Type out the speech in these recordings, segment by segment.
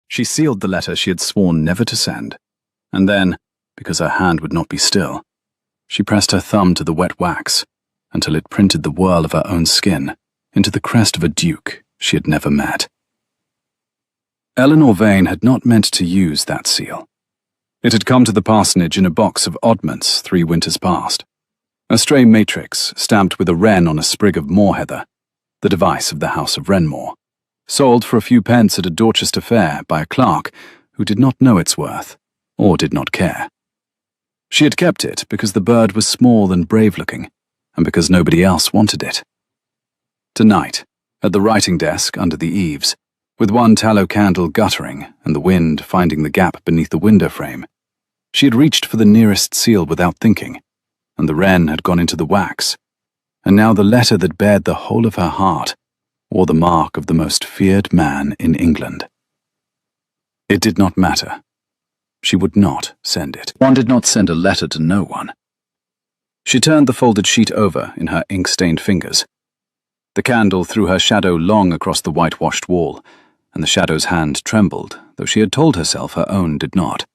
She sealed the letter she had sworn never to send, and then, because her hand would not be still, she pressed her thumb to the wet wax until it printed the whirl of her own skin into the crest of a duke she had never met. Eleanor Vane had not meant to use that seal. It had come to the parsonage in a box of oddments 3 winters past. A stray matrix stamped with a wren on a sprig of moorheather, the device of the House of Wrenmore, sold for a few pence at a Dorchester fair by a clerk who did not know its worth, or did not care. She had kept it because the bird was small and brave-looking, and because nobody else wanted it. Tonight, at the writing desk under the eaves, with one tallow candle guttering and the wind finding the gap beneath the window frame, she had reached for the nearest seal without thinking, and the wren had gone into the wax, and now the letter that bared the whole of her heart wore the mark of the most feared man in England. It did not matter. She would not send it. One did not send a letter to no one. She turned the folded sheet over in her ink-stained fingers. The candle threw her shadow long across the whitewashed wall, and the shadow's hand trembled, though she had told herself her own did not.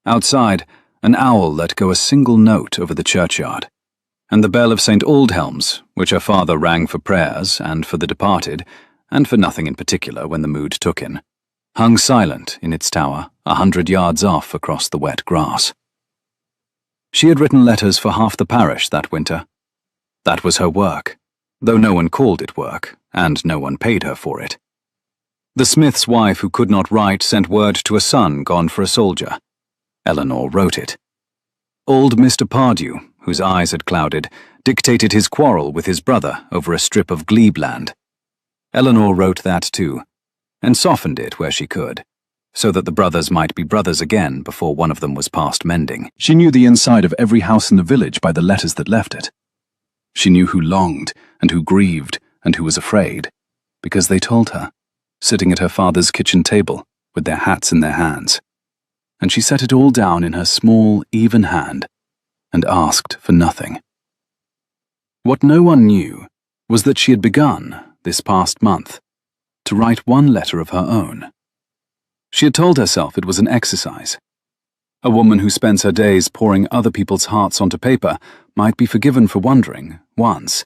Outside, an owl let go a single note over the churchyard, and the bell of St. Aldhelm's, which her father rang for prayers and for the departed, and for nothing in particular when the mood took in, hung silent in its tower 100 yards off across the wet grass. She had written letters for half the parish that winter. That was her work, though no one called it work, and no one paid her for it. The smith's wife who could not write sent word to a son gone for a soldier. Eleanor wrote it. Old Mr. Pardew, whose eyes had clouded, dictated his quarrel with his brother over a strip of glebe land. Eleanor wrote that too, and softened it where she could, so that the brothers might be brothers again before one of them was past mending. She knew the inside of every house in the village by the letters that left it. She knew who longed, and who grieved, and who was afraid, because they told her, sitting at her father's kitchen table, with their hats in their hands. And she set it all down in her small, even hand, and asked for nothing. What no one knew was that she had begun, this past month, to write one letter of her own. She had told herself it was an exercise. A woman who spends her days pouring other people's hearts onto paper might be forgiven for wondering, once,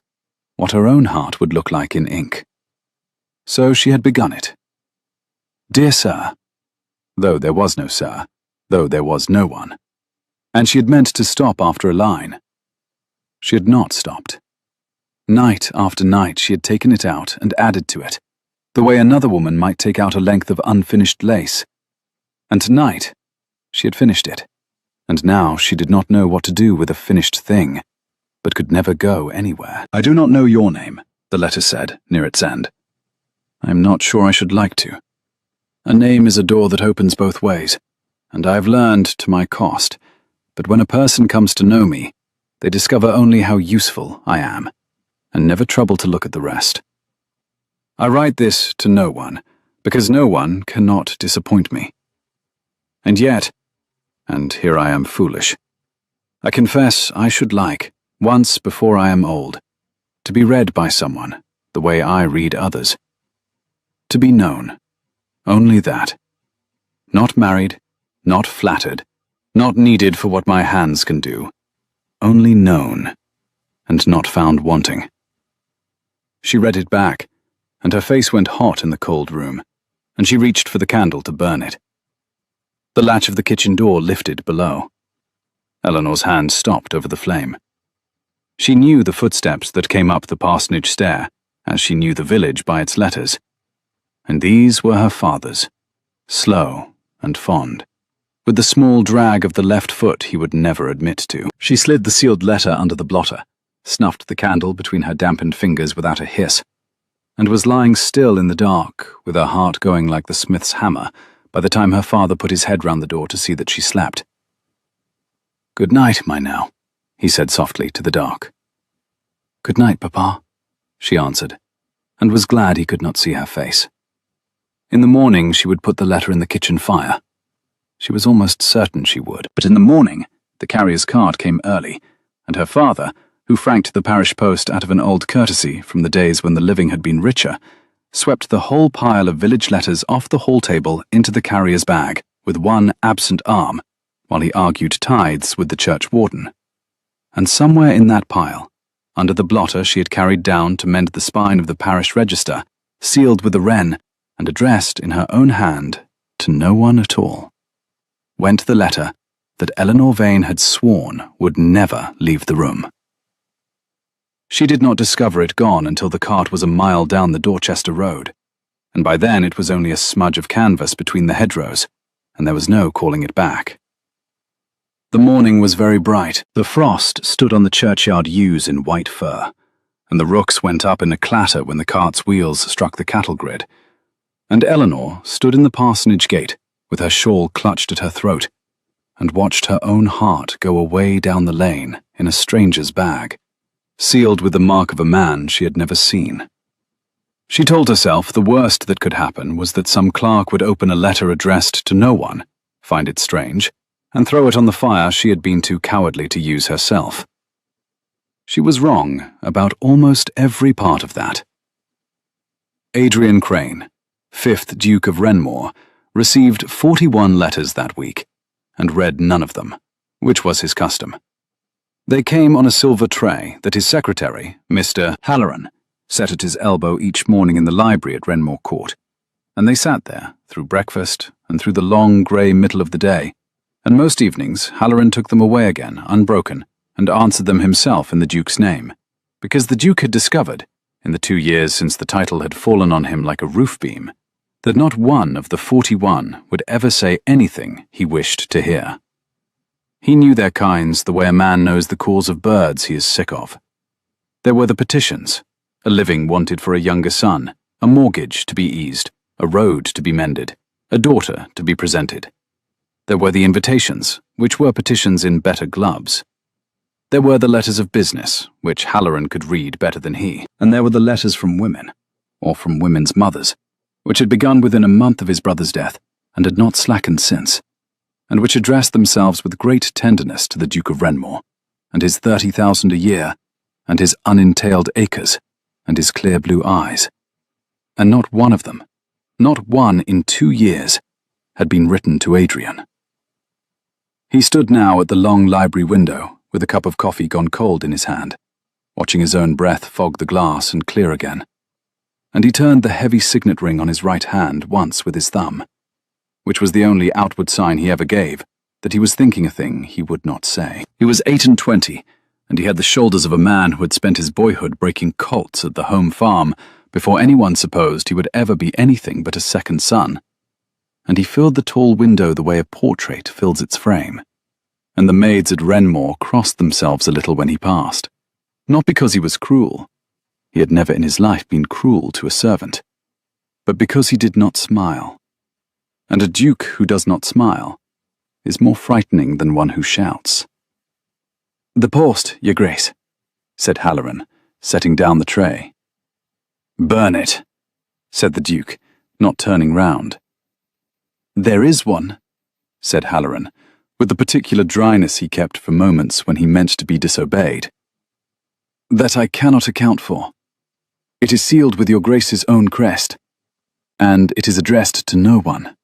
what her own heart would look like in ink. So she had begun it. Dear Sir, though there was no sir, though there was no one. And she had meant to stop after a line. She had not stopped. Night after night she had taken it out and added to it, the way another woman might take out a length of unfinished lace. And tonight, she had finished it, and now she did not know what to do with a finished thing, but could never go anywhere. I do not know your name, the letter said, near its end. I am not sure I should like to. A name is a door that opens both ways, and I have learned to my cost, but when a person comes to know me, they discover only how useful I am, and never trouble to look at the rest. I write this to no one, because no one cannot disappoint me. And yet, and here I am foolish, I confess I should like, once before I am old, to be read by someone the way I read others. To be known, only that. Not married, not flattered, not needed for what my hands can do, only known, and not found wanting. She read it back, and her face went hot in the cold room, and she reached for the candle to burn it. The latch of the kitchen door lifted below. Eleanor's hand stopped over the flame. She knew the footsteps that came up the parsonage stair, as she knew the village by its letters. And these were her father's, slow and fond, with the small drag of the left foot he would never admit to. She slid the sealed letter under the blotter, snuffed the candle between her dampened fingers without a hiss, and was lying still in the dark, with her heart going like the smith's hammer, by the time her father put his head round the door to see that she slept. "Good night, my Nell," he said softly to the dark. "Good night, Papa," she answered, and was glad he could not see her face. In the morning she would put the letter in the kitchen fire. She was almost certain she would, but in the morning the carrier's cart came early, and her father, who franked the parish post out of an old courtesy from the days when the living had been richer, swept the whole pile of village letters off the hall table into the carrier's bag with one absent arm, while he argued tithes with the church warden. And somewhere in that pile, under the blotter she had carried down to mend the spine of the parish register, sealed with a wren and addressed in her own hand to no one at all, went the letter that Eleanor Vane had sworn would never leave the room. She did not discover it gone until the cart was a mile down the Dorchester road, and by then it was only a smudge of canvas between the hedgerows, and there was no calling it back. The morning was very bright. The frost stood on the churchyard yews in white fur, and the rooks went up in a clatter when the cart's wheels struck the cattle grid. And Eleanor stood in the parsonage gate with her shawl clutched at her throat, and watched her own heart go away down the lane in a stranger's bag, sealed with the mark of a man she had never seen. She told herself the worst that could happen was that some clerk would open a letter addressed to no one, find it strange, and throw it on the fire she had been too cowardly to use herself. She was wrong about almost every part of that. Adrian Crane, 5th Duke of Renmore, received 41 letters that week, and read none of them, which was his custom. They came on a silver tray that his secretary, Mr. Halloran, set at his elbow each morning in the library at Renmore Court, and they sat there through breakfast and through the long grey middle of the day, and most evenings Halloran took them away again, unbroken, and answered them himself in the Duke's name, because the Duke had discovered, in the 2 years since the title had fallen on him like a roof beam, that not one of the 41 would ever say anything he wished to hear. He knew their kinds the way a man knows the calls of birds he is sick of. There were the petitions, a living wanted for a younger son, a mortgage to be eased, a road to be mended, a daughter to be presented. There were the invitations, which were petitions in better gloves. There were the letters of business, which Halloran could read better than he, and there were the letters from women, or from women's mothers, which had begun within a month of his brother's death and had not slackened since, and which addressed themselves with great tenderness to the Duke of Renmore, and his 30,000 a year, and his unentailed acres, and his clear blue eyes. And not one of them, not one in 2 years, had been written to Adrian. He stood now at the long library window with a cup of coffee gone cold in his hand, watching his own breath fog the glass and clear again. And he turned the heavy signet ring on his right hand once with his thumb, which was the only outward sign he ever gave that he was thinking a thing he would not say. He was 28, and he had the shoulders of a man who had spent his boyhood breaking colts at the home farm before anyone supposed he would ever be anything but a second son. And he filled the tall window the way a portrait fills its frame, and the maids at Renmore crossed themselves a little when he passed, not because he was cruel. He had never in his life been cruel to a servant, but because he did not smile. And a duke who does not smile is more frightening than one who shouts. "The post, your grace," said Halloran, setting down the tray. "Burn it," said the duke, not turning round. "There is one," said Halloran, with the particular dryness he kept for moments when he meant to be disobeyed, "that I cannot account for. It is sealed with your grace's own crest, and it is addressed to no one."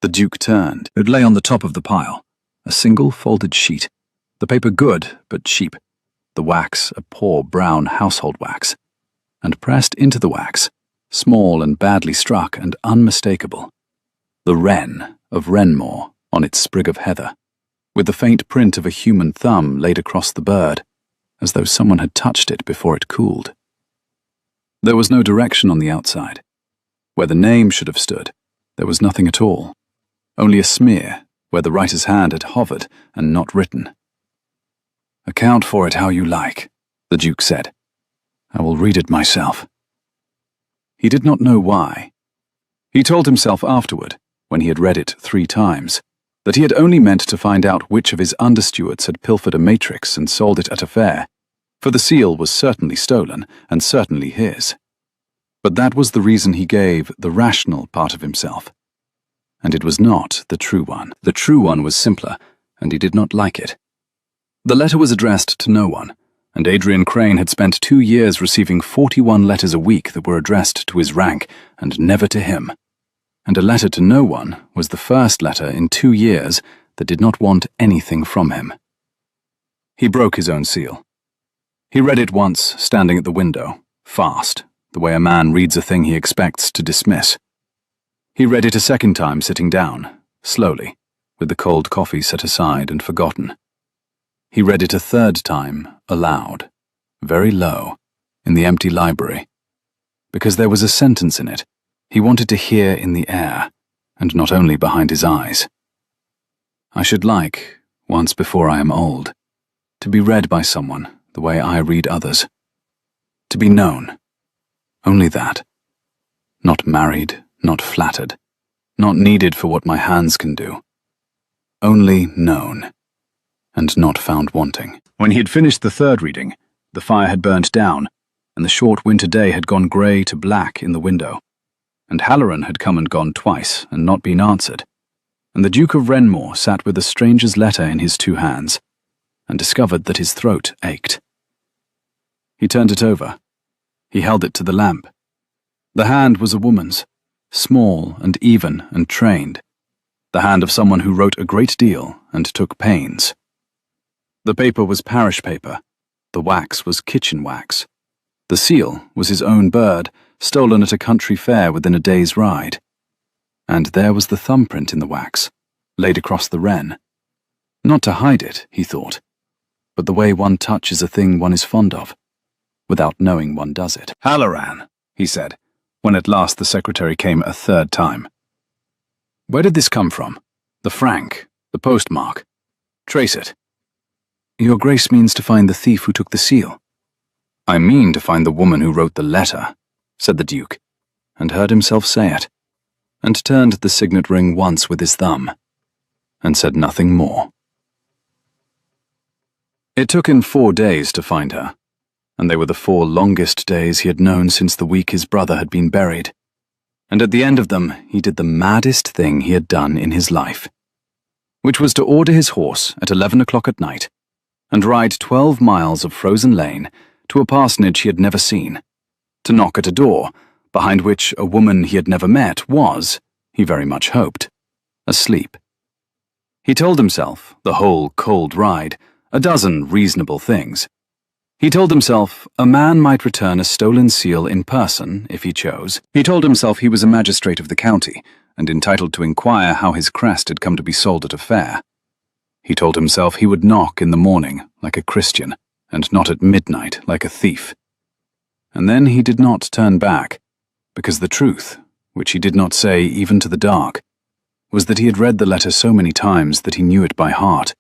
The duke turned. It lay on the top of the pile, a single folded sheet, the paper good but cheap, the wax a poor brown household wax, and pressed into the wax, small and badly struck and unmistakable, the wren of Renmore on its sprig of heather, with the faint print of a human thumb laid across the bird, as though someone had touched it before it cooled. There was no direction on the outside. Where the name should have stood, there was nothing at all, only a smear where the writer's hand had hovered and not written. "Account for it how you like," the duke said. "I will read it myself." He did not know why. He told himself afterward, when he had read it 3 times, that he had only meant to find out which of his understewards had pilfered a matrix and sold it at a fair, for the seal was certainly stolen and certainly his. But that was the reason he gave the rational part of himself. And it was not the true one. The true one was simpler, and he did not like it. The letter was addressed to no one, and Adrian Crane had spent 2 years receiving 41 letters a week that were addressed to his rank and never to him. And a letter to no one was the first letter in 2 years that did not want anything from him. He broke his own seal. He read it once, standing at the window, fast, the way a man reads a thing he expects to dismiss. He read it a second time sitting down, slowly, with the cold coffee set aside and forgotten. He read it a third time, aloud, very low, in the empty library, because there was a sentence in it he wanted to hear in the air, and not only behind his eyes. I should like, once before I am old, to be read by someone the way I read others. To be known. Only that. Not married, not flattered, not needed for what my hands can do. Only known, and not found wanting. When he had finished the third reading, the fire had burnt down, and the short winter day had gone grey to black in the window, and Halloran had come and gone twice and not been answered, and the Duke of Renmore sat with a stranger's letter in his 2 hands, and discovered that his throat ached. He turned it over. He held it to the lamp. The hand was a woman's, small and even and trained, the hand of someone who wrote a great deal and took pains. The paper was parish paper, the wax was kitchen wax. The seal was his own bird, stolen at a country fair within a day's ride. And there was the thumbprint in the wax, laid across the wren. Not to hide it, he thought, but the way one touches a thing one is fond of, without knowing one does it. "Halloran," he said, when at last the secretary came a third time. "Where did this come from? The frank, the postmark. Trace it." "Your Grace means to find the thief who took the seal?" "I mean to find the woman who wrote the letter," said the Duke, and heard himself say it, and turned the signet ring once with his thumb, and said nothing more. It took him 4 days to find her, and they were the 4 longest days he had known since the week his brother had been buried, and at the end of them he did the maddest thing he had done in his life, which was to order his horse at 11 o'clock at night, and ride 12 miles of frozen lane to a parsonage he had never seen, to knock at a door, behind which a woman he had never met was, he very much hoped, asleep. He told himself, the whole cold ride, a dozen reasonable things. He told himself a man might return a stolen seal in person, if he chose. He told himself he was a magistrate of the county, and entitled to inquire how his crest had come to be sold at a fair. He told himself he would knock in the morning, like a Christian, and not at midnight, like a thief. And then he did not turn back, because the truth, which he did not say even to the dark, was that he had read the letter so many times that he knew it by heart,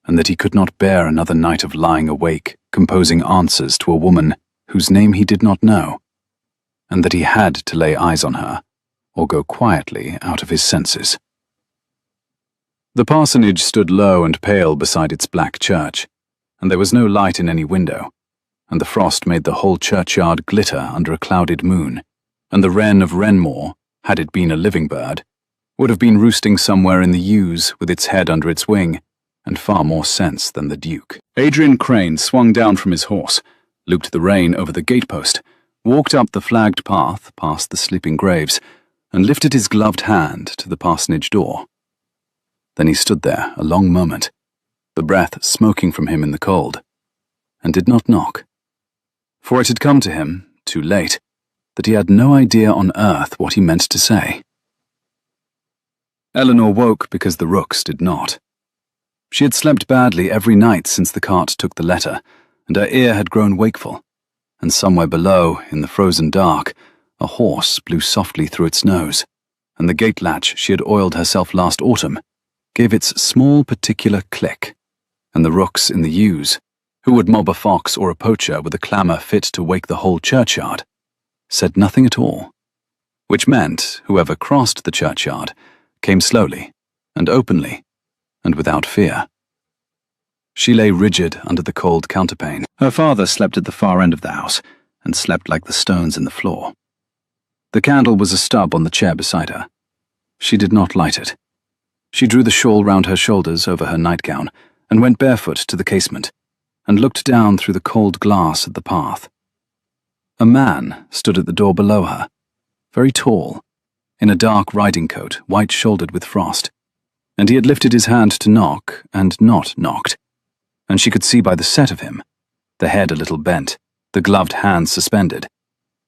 and that he could not bear another night of lying awake, composing answers to a woman whose name he did not know, and that he had to lay eyes on her, or go quietly out of his senses. The parsonage stood low and pale beside its black church, and there was no light in any window, and the frost made the whole churchyard glitter under a clouded moon, and the wren of Renmore, had it been a living bird, would have been roosting somewhere in the yews with its head under its wing, and far more sense than the Duke. Adrian Crane swung down from his horse, looped the rein over the gatepost, walked up the flagged path past the sleeping graves, and lifted his gloved hand to the parsonage door. Then he stood there a long moment, the breath smoking from him in the cold, and did not knock. For it had come to him, too late, that he had no idea on earth what he meant to say. Eleanor woke because the rooks did not. She had slept badly every night since the cart took the letter, and her ear had grown wakeful, and somewhere below, in the frozen dark, a horse blew softly through its nose, and the gate latch she had oiled herself last autumn gave its small particular click, and the rooks in the yews, who would mob a fox or a poacher with a clamour fit to wake the whole churchyard, said nothing at all, which meant whoever crossed the churchyard came slowly and openly and without fear. She lay rigid under the cold counterpane. Her father slept at the far end of the house and slept like the stones in the floor. The candle was a stub on the chair beside her. She did not light it. She drew the shawl round her shoulders over her nightgown and went barefoot to the casement, and looked down through the cold glass at the path. A man stood at the door below her, very tall, in a dark riding coat, white-shouldered with frost, and he had lifted his hand to knock and not knocked, and she could see by the set of him, the head a little bent, the gloved hands suspended,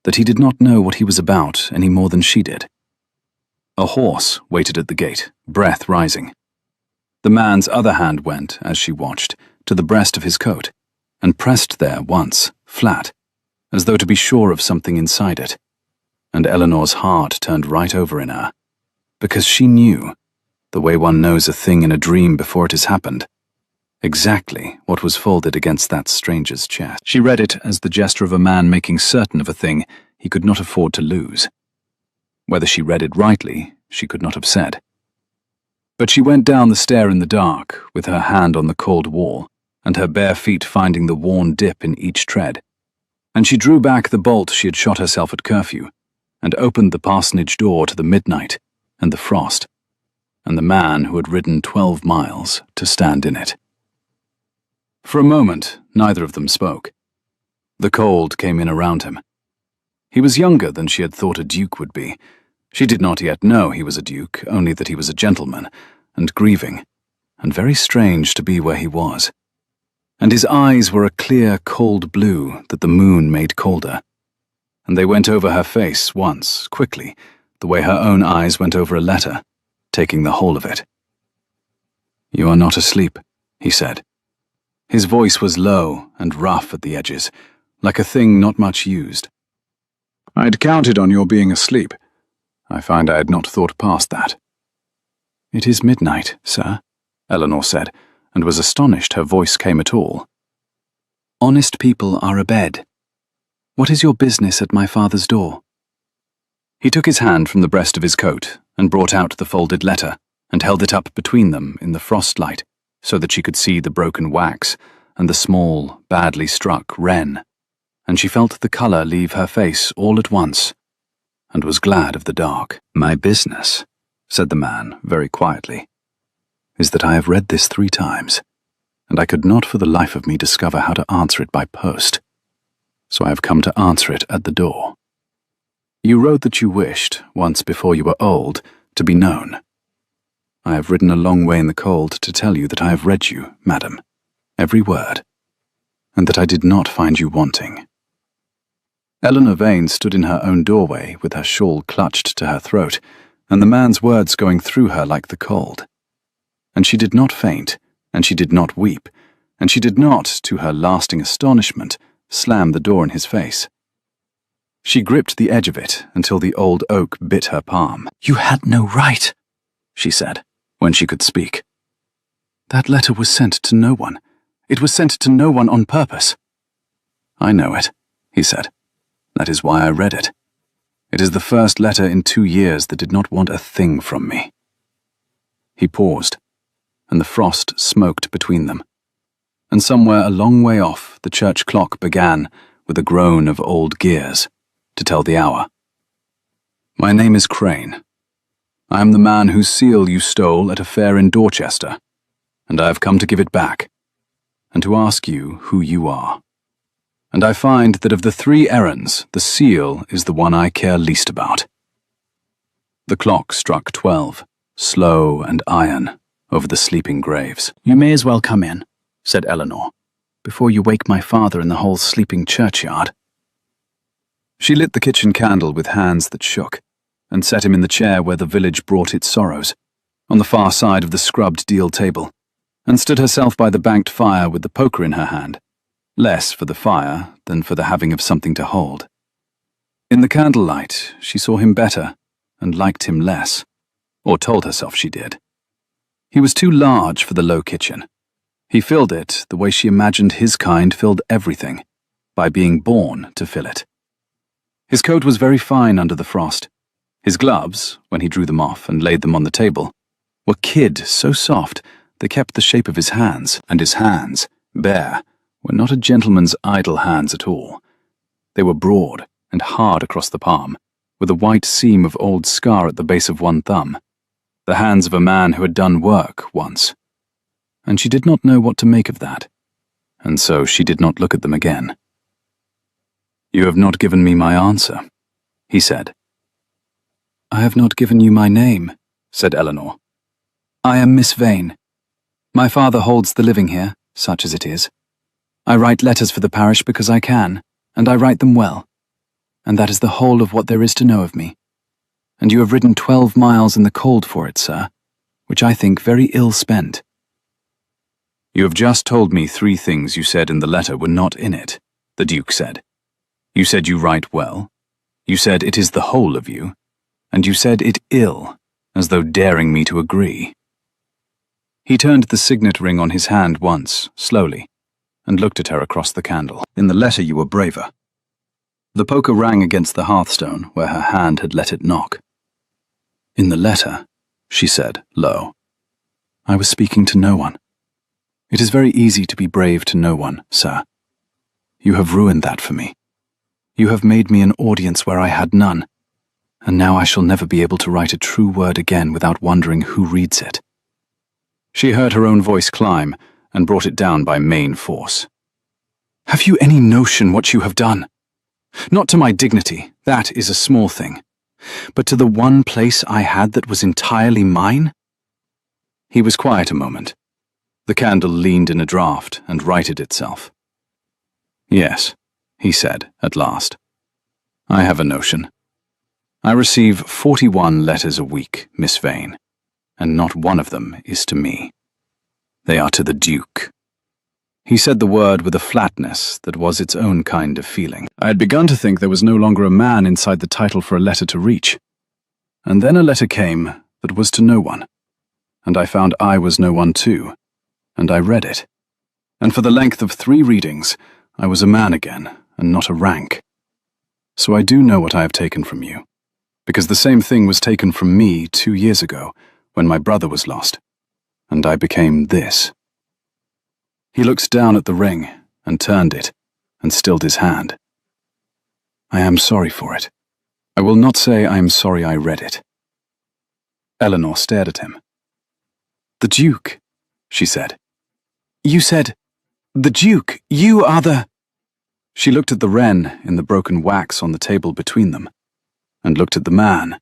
that he did not know what he was about any more than she did. A horse waited at the gate, breath rising. The man's other hand went, as she watched, to the breast of his coat, and pressed there once, flat, as though to be sure of something inside it, and Eleanor's heart turned right over in her, because she knew, the way one knows a thing in a dream before it has happened, exactly what was folded against that stranger's chest. She read it as the gesture of a man making certain of a thing he could not afford to lose. Whether she read it rightly, she could not have said. But she went down the stair in the dark, with her hand on the cold wall, and her bare feet finding the worn dip in each tread, and she drew back the bolt she had shot herself at curfew, and opened the parsonage door to the midnight, and the frost, and the man who had ridden 12 miles to stand in it. For a moment, neither of them spoke. The cold came in around him. He was younger than she had thought a duke would be. She did not yet know he was a duke, only that he was a gentleman, and grieving, and very strange to be where he was. And his eyes were a clear, cold blue that the moon made colder. And they went over her face once, quickly, the way her own eyes went over a letter, taking the whole of it. "You are not asleep," he said. His voice was low and rough at the edges, like a thing not much used. "I'd counted on your being asleep. I find I had not thought past that." "It is midnight, sir," Eleanor said, and was astonished her voice came at all. "Honest people are abed. What is your business at my father's door?" He took his hand from the breast of his coat and brought out the folded letter and held it up between them in the frostlight so that she could see the broken wax and the small, badly struck wren, and she felt the colour leave her face all at once, and was glad of the dark. "My business," said the man very quietly, "is that I have read this 3 times, and I could not for the life of me discover how to answer it by post, so I have come to answer it at the door. You wrote that you wished, once before you were old, to be known. I have ridden a long way in the cold to tell you that I have read you, madam, every word, and that I did not find you wanting." Eleanor Vane stood in her own doorway with her shawl clutched to her throat, and the man's words going through her like the cold. And she did not faint, and she did not weep, and she did not, to her lasting astonishment, slam the door in his face. She gripped the edge of it until the old oak bit her palm. "You had no right," she said, when she could speak. "That letter was sent to no one. It was sent to no one on purpose." "I know it," he said. "That is why I read it. It is the first letter in 2 years that did not want a thing from me." He paused, and the frost smoked between them. And somewhere a long way off, the church clock began, with a groan of old gears, to tell the hour. "My name is Crane. I am the man whose seal you stole at a fair in Dorchester, and I have come to give it back, and to ask you who you are. And I find that of the 3 errands, the seal is the one I care least about." The clock struck 12, slow and iron, over the sleeping graves. "You may as well come in," said Eleanor, "before you wake my father and the whole sleeping churchyard." She lit the kitchen candle with hands that shook, and set him in the chair where the village brought its sorrows, on the far side of the scrubbed deal table, and stood herself by the banked fire with the poker in her hand, less for the fire than for the having of something to hold. In the candlelight, she saw him better and liked him less, or told herself she did. He was too large for the low kitchen. He filled it the way she imagined his kind filled everything, by being born to fill it. His coat was very fine under the frost. His gloves, when he drew them off and laid them on the table, were kid so soft they kept the shape of his hands, and his hands, bare, were not a gentleman's idle hands at all. They were broad and hard across the palm, with a white seam of old scar at the base of one thumb, the hands of a man who had done work once. And she did not know what to make of that, and so she did not look at them again. "You have not given me my answer," he said. "I have not given you my name," said Eleanor. "I am Miss Vane. My father holds the living here, such as it is. I write letters for the parish because I can, and I write them well. And that is the whole of what there is to know of me. And you have ridden 12 miles in the cold for it, sir, which I think very ill spent." "You have just told me 3 things you said in the letter were not in it," the Duke said. "You said you write well, you said it is the whole of you, and you said it ill, as though daring me to agree." He turned the signet ring on his hand once, slowly, and looked at her across the candle. "In the letter you were braver." The poker rang against the hearthstone where her hand had let it knock. "In the letter," she said, low, "I was speaking to no one. It is very easy to be brave to no one, sir. You have ruined that for me. You have made me an audience where I had none, and now I shall never be able to write a true word again without wondering who reads it." She heard her own voice climb and brought it down by main force. "Have you any notion what you have done? Not to my dignity, that is a small thing, but to the one place I had that was entirely mine?" He was quiet a moment. The candle leaned in a draught and righted itself. "Yes," he said at last. "I have a notion. I receive 41 letters a week, Miss Vane, and not one of them is to me. They are to the Duke." He said the word with a flatness that was its own kind of feeling. I had begun to think there was no longer a man inside the title for a letter to reach. And then a letter came that was to no one. And I found I was no one too. And I read it. And for the length of 3 readings, I was a man again, and not a rank. So I do know what I have taken from you, because the same thing was taken from me 2 years ago, when my brother was lost, and I became this." He looked down at the ring, and turned it, and stilled his hand. "I am sorry for it. I will not say I am sorry I read it." Eleanor stared at him. "The Duke," she said. "You said, the Duke, you are the—" She looked at the wren in the broken wax on the table between them, and looked at the man,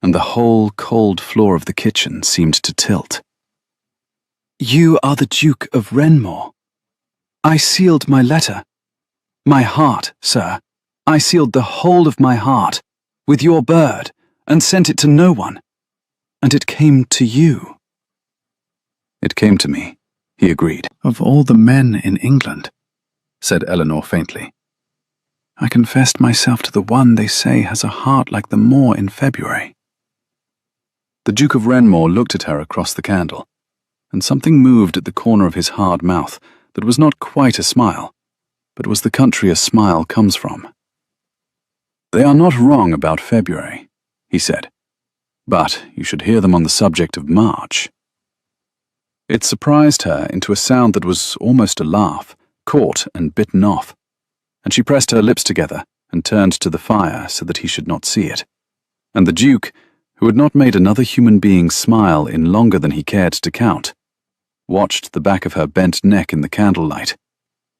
and the whole cold floor of the kitchen seemed to tilt. "You are the Duke of Renmore. I sealed my letter. My heart, sir. I sealed the whole of my heart with your bird and sent it to no one. And it came to you." "It came to me," he agreed. "Of all the men in England," said Eleanor faintly, "I confessed myself to the one they say has a heart like the moor in February." The Duke of Renmore looked at her across the candle, and something moved at the corner of his hard mouth that was not quite a smile, but was the country a smile comes from. "They are not wrong about February," he said, "but you should hear them on the subject of March." It surprised her into a sound that was almost a laugh, caught and bitten off, and she pressed her lips together and turned to the fire so that he should not see it. And the Duke, who had not made another human being smile in longer than he cared to count, watched the back of her bent neck in the candlelight,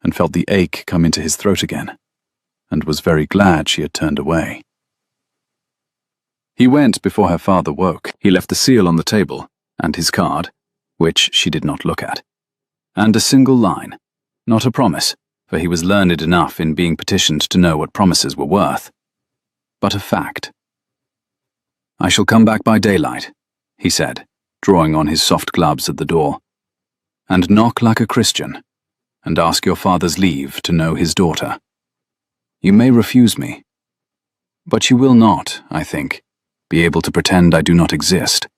and felt the ache come into his throat again, and was very glad she had turned away. He went before her father woke. He left the seal on the table, and his card, which she did not look at, and a single line, not a promise, for he was learned enough in being petitioned to know what promises were worth, but a fact. "I shall come back by daylight," he said, drawing on his soft gloves at the door, "and knock like a Christian, and ask your father's leave to know his daughter. You may refuse me, but you will not, I think, be able to pretend I do not exist,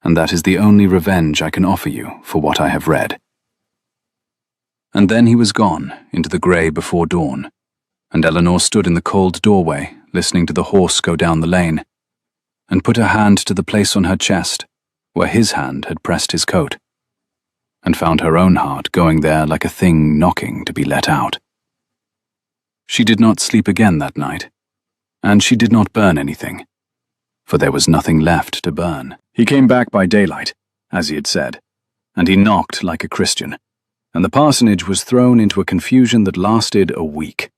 and that is the only revenge I can offer you for what I have read." And then he was gone into the grey before dawn, and Eleanor stood in the cold doorway, listening to the horse go down the lane, and put her hand to the place on her chest where his hand had pressed his coat, and found her own heart going there like a thing knocking to be let out. She did not sleep again that night, and she did not burn anything, for there was nothing left to burn. He came back by daylight, as he had said, and he knocked like a Christian, and the parsonage was thrown into a confusion that lasted a week.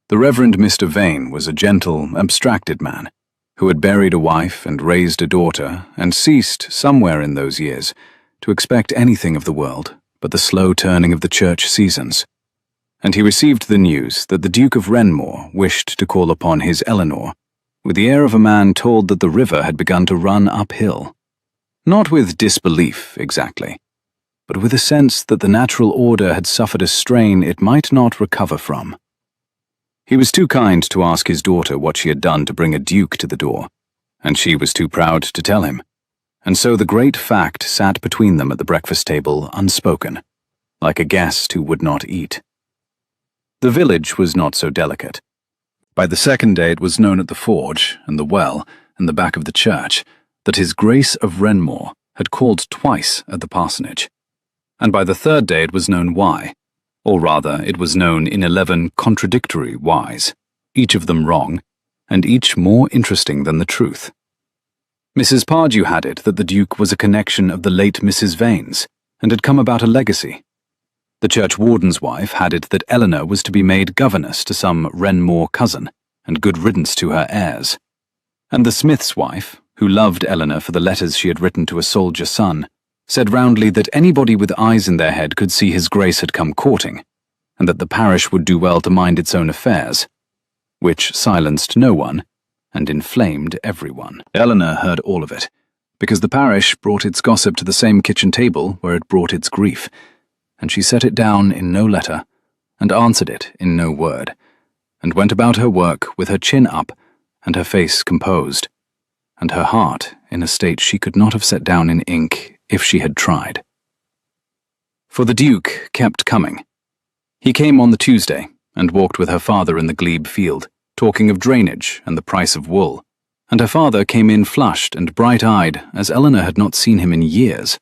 The Reverend Mr. Vane was a gentle, abstracted man, who had buried a wife and raised a daughter, and ceased, somewhere in those years, to expect anything of the world but the slow turning of the church seasons. And he received the news that the Duke of Renmore wished to call upon his Eleanor, with the air of a man told that the river had begun to run uphill. Not with disbelief, exactly, but with a sense that the natural order had suffered a strain it might not recover from. He was too kind to ask his daughter what she had done to bring a duke to the door, and she was too proud to tell him, and so the great fact sat between them at the breakfast table unspoken, like a guest who would not eat. The village was not so delicate. By the second day it was known at the forge, and the well, and the back of the church, that his Grace of Renmore had called twice at the parsonage. And by the third day it was known why, or rather it was known in 11 contradictory whys, each of them wrong, and each more interesting than the truth. Mrs. Pardew had it that the Duke was a connection of the late Mrs. Vane's, and had come about a legacy. The churchwarden's wife had it that Eleanor was to be made governess to some Renmore cousin, and good riddance to her heirs. And the smith's wife, who loved Eleanor for the letters she had written to a soldier son, said roundly that anybody with eyes in their head could see his Grace had come courting, and that the parish would do well to mind its own affairs, which silenced no one, and inflamed everyone. Eleanor heard all of it, because the parish brought its gossip to the same kitchen table where it brought its grief, and she set it down in no letter, and answered it in no word, and went about her work with her chin up and her face composed, and her heart in a state she could not have set down in ink if she had tried. For the Duke kept coming. He came on the Tuesday, and walked with her father in the glebe field, talking of drainage and the price of wool, and her father came in flushed and bright-eyed as Eleanor had not seen him in years,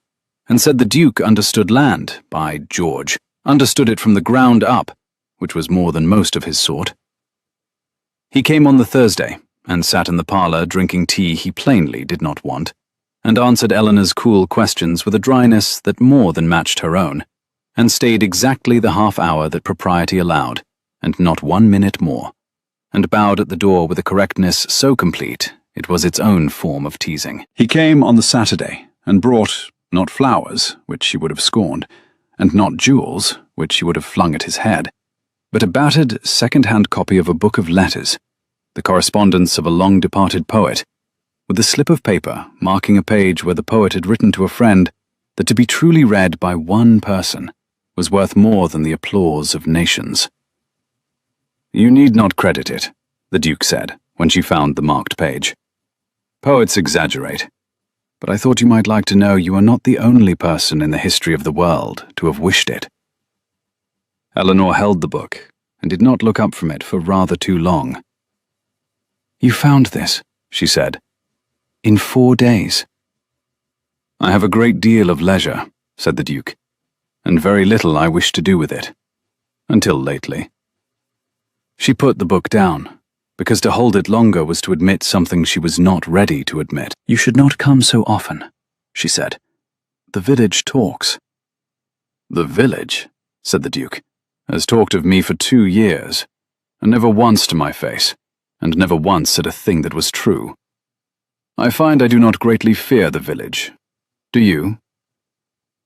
and said the Duke understood land, by George, understood it from the ground up, which was more than most of his sort. He came on the Thursday, and sat in the parlour drinking tea he plainly did not want, and answered Eleanor's cool questions with a dryness that more than matched her own, and stayed exactly the half-hour that propriety allowed, and not 1 minute more, and bowed at the door with a correctness so complete it was its own form of teasing. He came on the Saturday, and brought not flowers, which she would have scorned, and not jewels, which she would have flung at his head, but a battered second-hand copy of a book of letters, the correspondence of a long-departed poet, with a slip of paper marking a page where the poet had written to a friend that to be truly read by one person was worth more than the applause of nations. "You need not credit it," the Duke said, when she found the marked page. "Poets exaggerate. But I thought you might like to know you are not the only person in the history of the world to have wished it." Eleanor held the book, and did not look up from it for rather too long. "You found this," she said, "in 4 days." "I have a great deal of leisure," said the Duke, "and very little I wish to do with it. Until lately." She put the book down, because to hold it longer was to admit something she was not ready to admit. "You should not come so often," she said. "The village talks." "The village," said the Duke, "has talked of me for 2 years, and never once to my face, and never once said a thing that was true. I find I do not greatly fear the village. Do you?"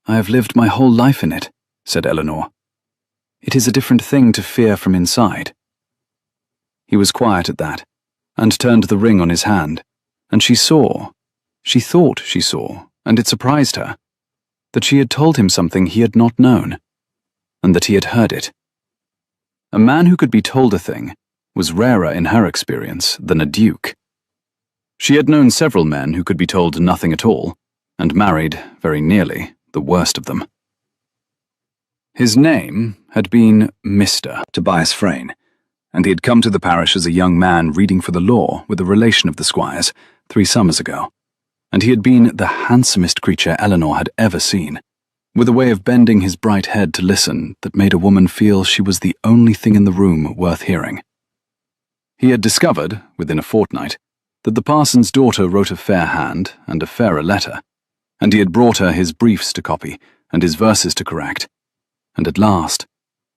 "I have lived my whole life in it," said Eleanor. "It is a different thing to fear from inside." He was quiet at that, and turned the ring on his hand, and she thought she saw, and it surprised her, that she had told him something he had not known, and that he had heard it. A man who could be told a thing was rarer in her experience than a duke. She had known several men who could be told nothing at all, and married, very nearly, the worst of them. His name had been Mr. Tobias Frayne, and he had come to the parish as a young man reading for the law with a relation of the squire's 3 summers ago, and he had been the handsomest creature Eleanor had ever seen, with a way of bending his bright head to listen that made a woman feel she was the only thing in the room worth hearing. He had discovered, within a fortnight, that the parson's daughter wrote a fair hand and a fairer letter, and he had brought her his briefs to copy and his verses to correct, and at last,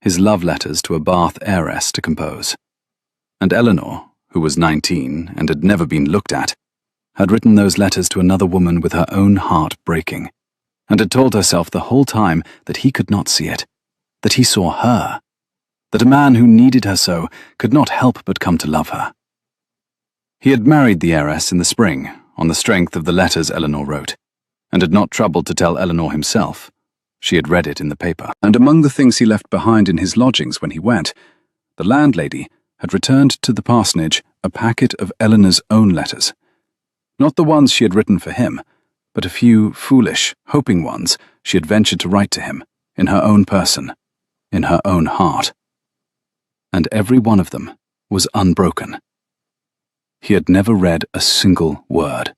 his love letters to a Bath heiress to compose. And Eleanor, who was 19 and had never been looked at, had written those letters to another woman with her own heart breaking, and had told herself the whole time that he could not see it, that he saw her, that a man who needed her so could not help but come to love her. He had married the heiress in the spring, on the strength of the letters Eleanor wrote, and had not troubled to tell Eleanor himself. She had read it in the paper. And among the things he left behind in his lodgings when he went, the landlady had returned to the parsonage a packet of Eleanor's own letters. Not the ones she had written for him, but a few foolish, hoping ones she had ventured to write to him, in her own person, in her own heart. And every one of them was unbroken. He had never read a single word.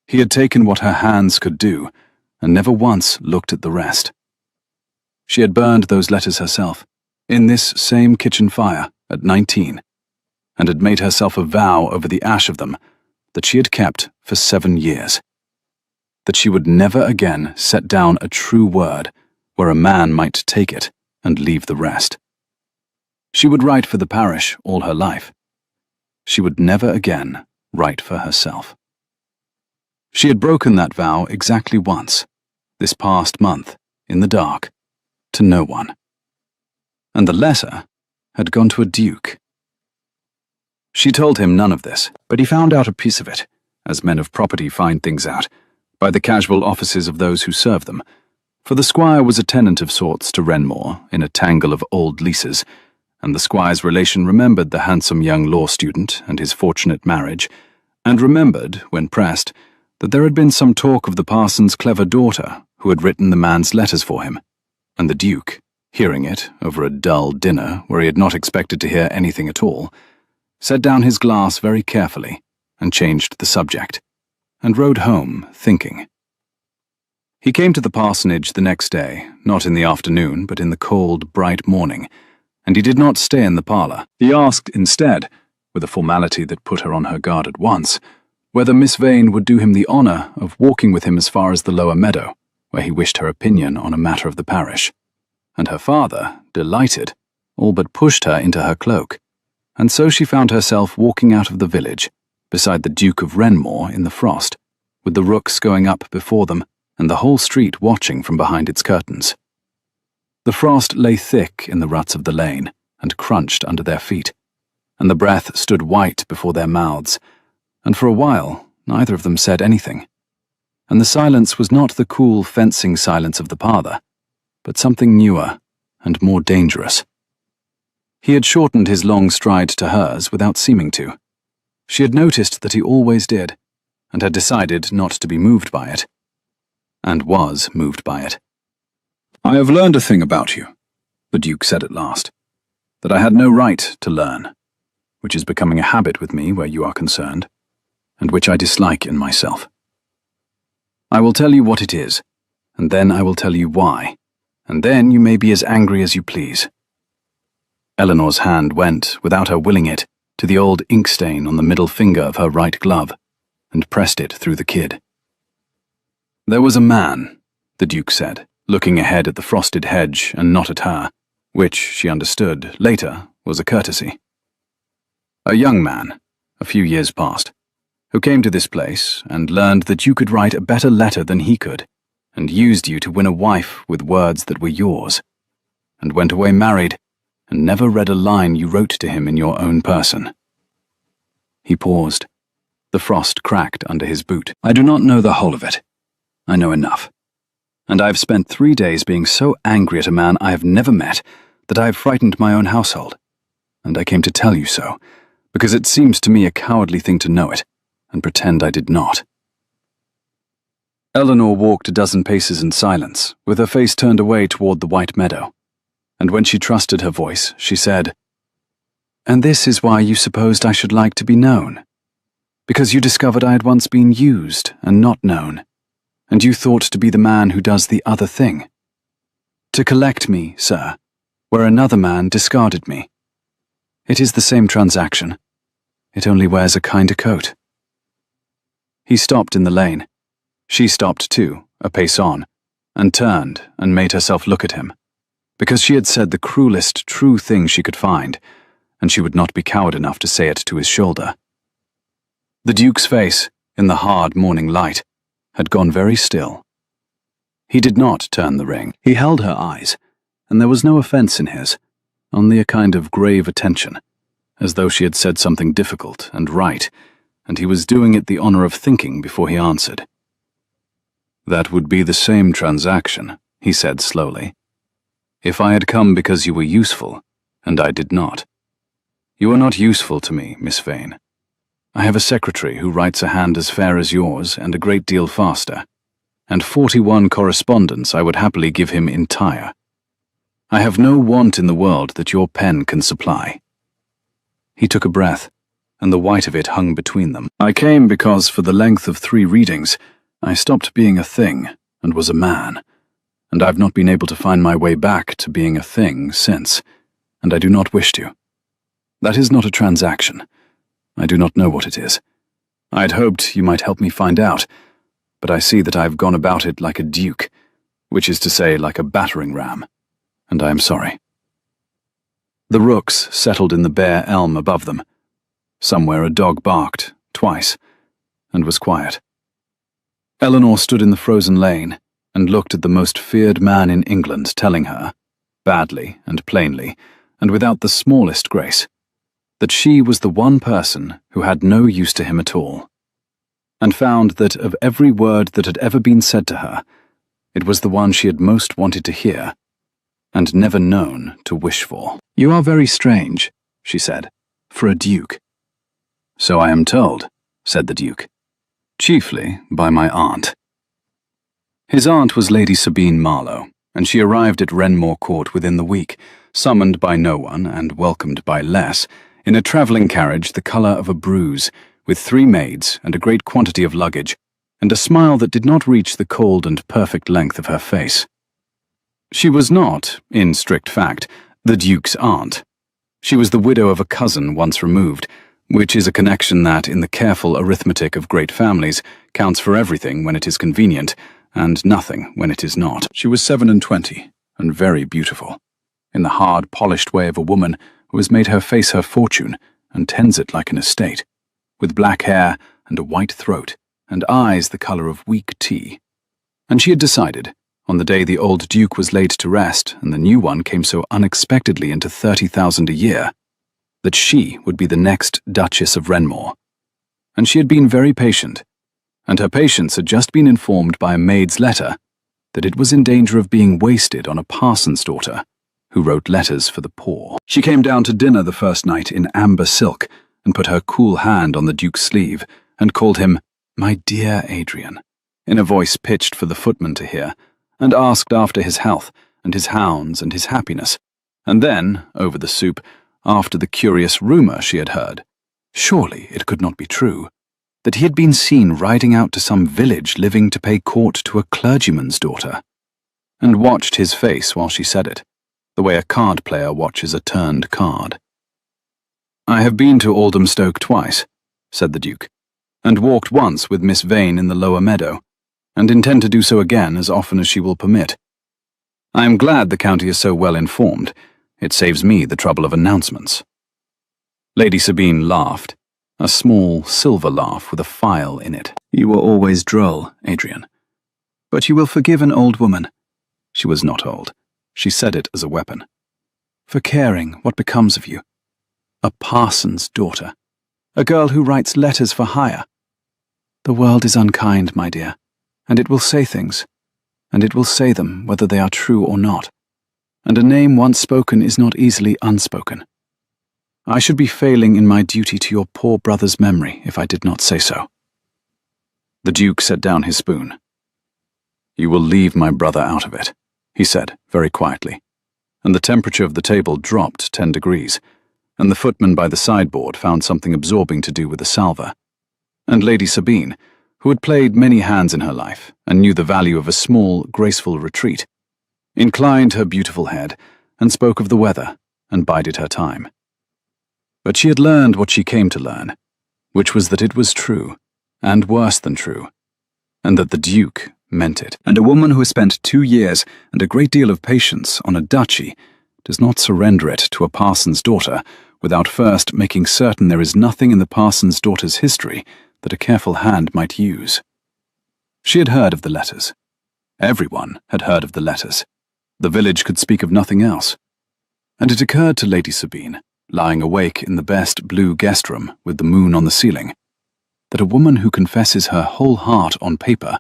He had taken what her hands could do, and never once looked at the rest. She had burned those letters herself, in this same kitchen fire, at 19, and had made herself a vow over the ash of them that she had kept for 7 years. That she would never again set down a true word where a man might take it and leave the rest. She would write for the parish all her life. She would never again write for herself. She had broken that vow exactly once, this past month, in the dark, to no one. And the letter had gone to a duke. She told him none of this, but he found out a piece of it, as men of property find things out, by the casual offices of those who serve them, for the squire was a tenant of sorts to Renmore in a tangle of old leases, and the squire's relation remembered the handsome young law student and his fortunate marriage, and remembered, when pressed, that there had been some talk of the parson's clever daughter who had written the man's letters for him, and the duke, hearing it over a dull dinner where he had not expected to hear anything at all, set down his glass very carefully and changed the subject, and rode home thinking. He came to the parsonage the next day, not in the afternoon, but in the cold, bright morning, and he did not stay in the parlour. He asked instead, with a formality that put her on her guard at once, whether Miss Vane would do him the honour of walking with him as far as the lower meadow, where he wished her opinion on a matter of the parish. And her father, delighted, all but pushed her into her cloak, and so she found herself walking out of the village, beside the Duke of Renmore in the frost, with the rooks going up before them, and the whole street watching from behind its curtains. The frost lay thick in the ruts of the lane, and crunched under their feet, and the breath stood white before their mouths, and for a while neither of them said anything, and the silence was not the cool fencing silence of the parlour, but something newer and more dangerous. He had shortened his long stride to hers without seeming to. She had noticed that he always did, and had decided not to be moved by it, and was moved by it. "I have learned a thing about you," the Duke said at last, "that I had no right to learn, which is becoming a habit with me where you are concerned, and which I dislike in myself. I will tell you what it is, and then I will tell you why, and then you may be as angry as you please." Eleanor's hand went, without her willing it, to the old ink stain on the middle finger of her right glove, and pressed it through the kid. "There was a man," the Duke said, looking ahead at the frosted hedge and not at her, which, she understood, later, was a courtesy. "A young man, a few years past, who came to this place and learned that you could write a better letter than he could, and used you to win a wife with words that were yours, and went away married, and never read a line you wrote to him in your own person." He paused. The frost cracked under his boot. "I do not know the whole of it. I know enough. And I have spent 3 days being so angry at a man I have never met that I have frightened my own household. And I came to tell you so, because it seems to me a cowardly thing to know it, and pretend I did not." Eleanor walked a dozen paces in silence, with her face turned away toward the white meadow, and when she trusted her voice, she said, "And this is why you supposed I should like to be known? Because you discovered I had once been used and not known, and you thought to be the man who does the other thing. To collect me, sir, where another man discarded me. It is the same transaction. It only wears a kinder coat." He stopped in the lane. She stopped too, a pace on, and turned and made herself look at him, because she had said the cruelest true thing she could find, and she would not be coward enough to say it to his shoulder. The Duke's face, in the hard morning light, had gone very still. He did not turn the ring. He held her eyes, and there was no offence in his, only a kind of grave attention, as though she had said something difficult and right, and he was doing it the honour of thinking before he answered. "That would be the same transaction," he said slowly, "if I had come because you were useful, and I did not. You are not useful to me, Miss Vane. I have a secretary who writes a hand as fair as yours and a great deal faster, and 41 correspondents I would happily give him entire. I have no want in the world that your pen can supply." He took a breath, and the white of it hung between them. "I came because for the length of 3 readings, I stopped being a thing and was a man, and I've not been able to find my way back to being a thing since, and I do not wish to. That is not a transaction. I do not know what it is. I had hoped you might help me find out, but I see that I have gone about it like a duke, which is to say like a battering ram, and I am sorry." The rooks settled in the bare elm above them. Somewhere a dog barked, twice, and was quiet. Eleanor stood in the frozen lane and looked at the most feared man in England telling her, badly and plainly, and without the smallest grace, that she was the one person who had no use to him at all, and found that of every word that had ever been said to her, it was the one she had most wanted to hear, and never known to wish for. "You are very strange," she said, "for a duke." "So I am told," said the Duke, "chiefly by my aunt." His aunt was Lady Sabine Marlowe, and she arrived at Renmore Court within the week, summoned by no one and welcomed by less, in a travelling carriage the colour of a bruise, with 3 maids and a great quantity of luggage, and a smile that did not reach the cold and perfect length of her face. She was not, in strict fact, the Duke's aunt. She was the widow of a cousin once removed, which is a connection that, in the careful arithmetic of great families, counts for everything when it is convenient, and nothing when it is not. She was 27, and very beautiful, in the hard, polished way of a woman who has made her face her fortune and tends it like an estate, with black hair and a white throat, and eyes the colour of weak tea. And she had decided, on the day the old Duke was laid to rest and the new one came so unexpectedly into 30,000 a year, that she would be the next Duchess of Renmore. And she had been very patient, and her patience had just been informed by a maid's letter that it was in danger of being wasted on a parson's daughter, who wrote letters for the poor. She came down to dinner the first night in amber silk, and put her cool hand on the Duke's sleeve, and called him, "My dear Adrian," in a voice pitched for the footman to hear, and asked after his health, and his hounds, and his happiness, and then, over the soup, after the curious rumour she had heard, surely it could not be true, that he had been seen riding out to some village living to pay court to a clergyman's daughter, and watched his face while she said it, the way a card player watches a turned card. "I have been to Aldermstoke twice," said the Duke, "and walked once with Miss Vane in the lower meadow, and intend to do so again as often as she will permit. I am glad the county is so well informed. It saves me the trouble of announcements." Lady Sabine laughed, a small silver laugh with a file in it. "You were always droll, Adrian. But you will forgive an old woman." She was not old. She said it as a weapon. "For caring what becomes of you. A parson's daughter. A girl who writes letters for hire. The world is unkind, my dear, and it will say things, and it will say them whether they are true or not, and a name once spoken is not easily unspoken. I should be failing in my duty to your poor brother's memory if I did not say so." The Duke set down his spoon. "You will leave my brother out of it," he said very quietly, and the temperature of the table dropped 10 degrees, and the footman by the sideboard found something absorbing to do with the salver, and Lady Sabine, who had played many hands in her life and knew the value of a small, graceful retreat, inclined her beautiful head and spoke of the weather and bided her time. But she had learned what she came to learn, which was that it was true, and worse than true, and that the Duke meant it. And a woman who has spent 2 years and a great deal of patience on a duchy does not surrender it to a parson's daughter without first making certain there is nothing in the parson's daughter's history that a careful hand might use. She had heard of the letters. Everyone had heard of the letters. The village could speak of nothing else. And it occurred to Lady Sabine, lying awake in the best blue guest room with the moon on the ceiling, that a woman who confesses her whole heart on paper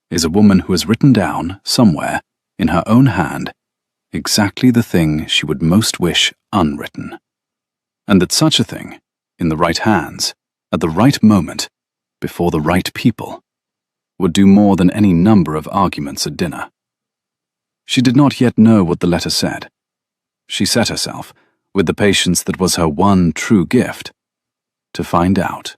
is a woman who has written down, somewhere, in her own hand, exactly the thing she would most wish unwritten. And that such a thing, in the right hands, at the right moment, before the right people, would do more than any number of arguments at dinner. She did not yet know what the letter said. She set herself, with the patience that was her one true gift, to find out.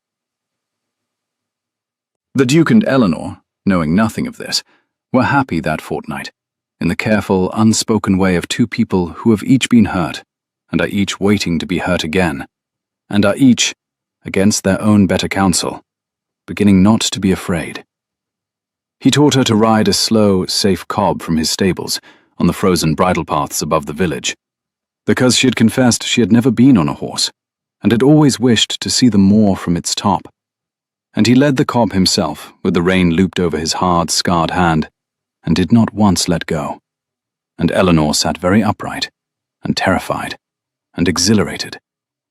The Duke and Eleanor, knowing nothing of this, were happy that fortnight, in the careful, unspoken way of two people who have each been hurt, and are each waiting to be hurt again, and are each, against their own better counsel, beginning not to be afraid. He taught her to ride a slow, safe cob from his stables on the frozen bridle paths above the village, because she had confessed she had never been on a horse, and had always wished to see the moor from its top. And he led the cob himself, with the rein looped over his hard, scarred hand, and did not once let go. And Eleanor sat very upright, and terrified, and exhilarated,